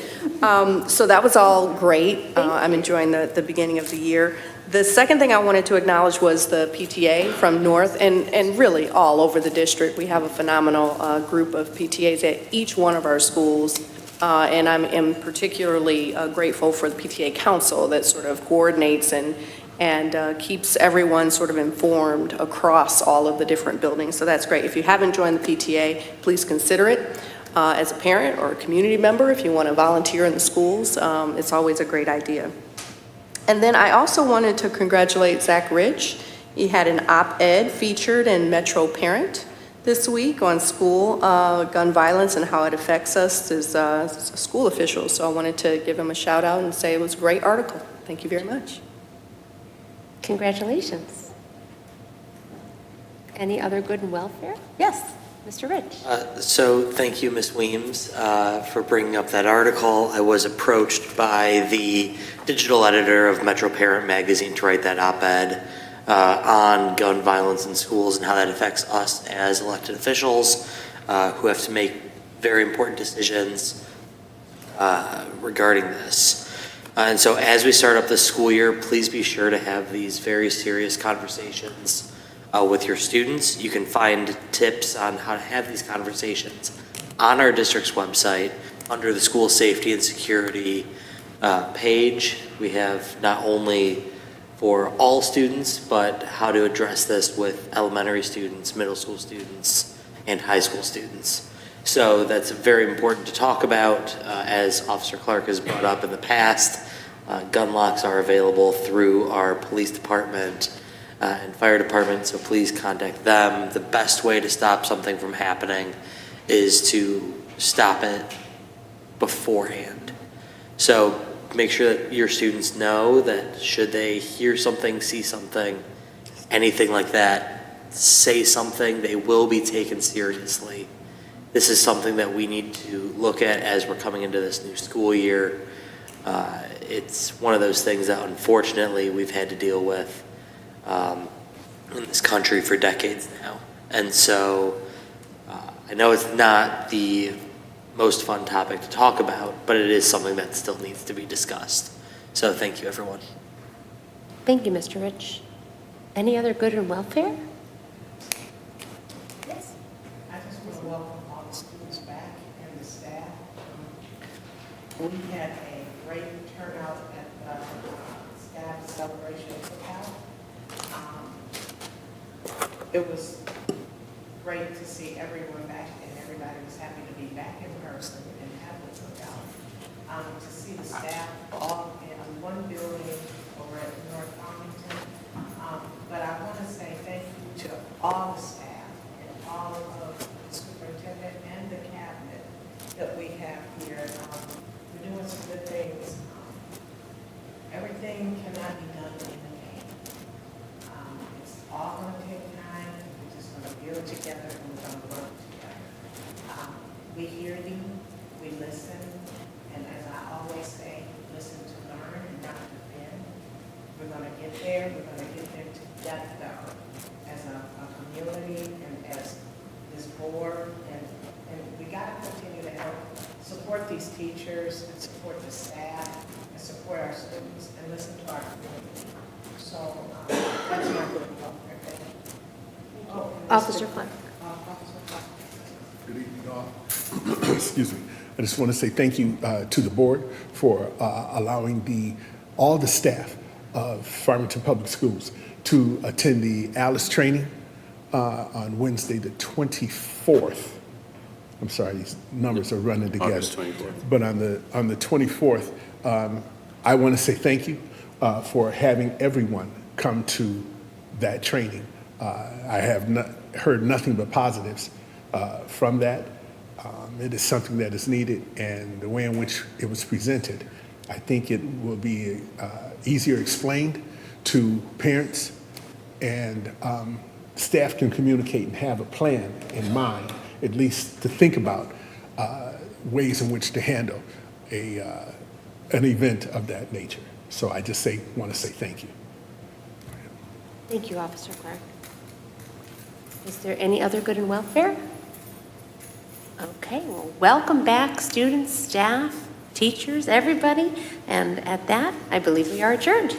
So that was all great. I'm enjoying the beginning of the year. The second thing I wanted to acknowledge was the PTA from North and really all over the district. We have a phenomenal group of PTAs at each one of our schools. And I'm particularly grateful for the PTA Council that sort of coordinates and keeps everyone sort of informed across all of the different buildings. So that's great. If you haven't joined the PTA, please consider it. As a parent or a community member, if you want to volunteer in the schools, it's always a great idea. And then I also wanted to congratulate Zach Rich. He had an op-ed featured in Metro Parent this week on school gun violence and how it affects us as school officials. So I wanted to give him a shout out and say it was a great article. thank you very much. Congratulations. Any other good and welfare? Yes, Mr. Rich. So thank you, Ms. Weems, for bringing up that article. I was approached by the digital editor of Metro Parent Magazine to write that op-ed on gun violence in schools and how that affects us as elected officials who have to make very important decisions regarding this. And so as we start up this school year, please be sure to have these very serious conversations with your students. You can find tips on how to have these conversations on our district's website under the school safety and security page. We have not only for all students, but how to address this with elementary students, middle school students, and high school students. So that's very important to talk about. As Officer Clark has brought up in the past, gun locks are available through our police department and fire department, so please contact them. The best way to stop something from happening is to stop it beforehand. So make sure that your students know that should they hear something, see something, anything like that, say something, they will be taken seriously. This is something that we need to look at as we're coming into this new school year. It's one of those things that unfortunately we've had to deal with in this country for decades now. And so I know it's not the most fun topic to talk about, but it is something that still needs to be discussed. So thank you, everyone. Thank you, Mr. Rich. Any other good and welfare? Yes. I just want to welcome all the students back and the staff. We had a great turnout at the staff celebration cookout. It was great to see everyone back, and everybody was happy to be back in person and have the cookout. To see the staff all in one building over at North Farmington. But I want to say thank you to all the staff and all of the superintendent and the cabinet that we have here. We're doing some good things. Everything cannot be done in a day. It's all going to take time. We're just going to build together and we're going to work together. We hear you, we listen, and as I always say, listen to learn and not to defend. We're going to get there. We're going to get there together as a community and as this board, and we got to continue to help support these teachers and support the staff and support our students and listen to our community. So that's my good welfare. Thank you. Oh, Officer Clark. Officer Clark. Good evening, all. Excuse me. I just want to say thank you to the board for allowing all the staff of Farmington Public Schools to attend the ALICE training on Wednesday, the 24th. I'm sorry, these numbers are running together. August 24th. But on the 24th, I want to say thank you for having everyone come to that training. I have heard nothing but positives from that. It is something that is needed, and the way in which it was presented, I think it will be easier explained to parents, and staff can communicate and have a plan in mind, at least to think about ways in which to handle an event of that nature. So I just want to say thank you. Thank you, Officer Clark. Is there any other good and welfare? Okay, well, welcome back, students, staff, teachers, everybody. And at that, I believe we are adjourned.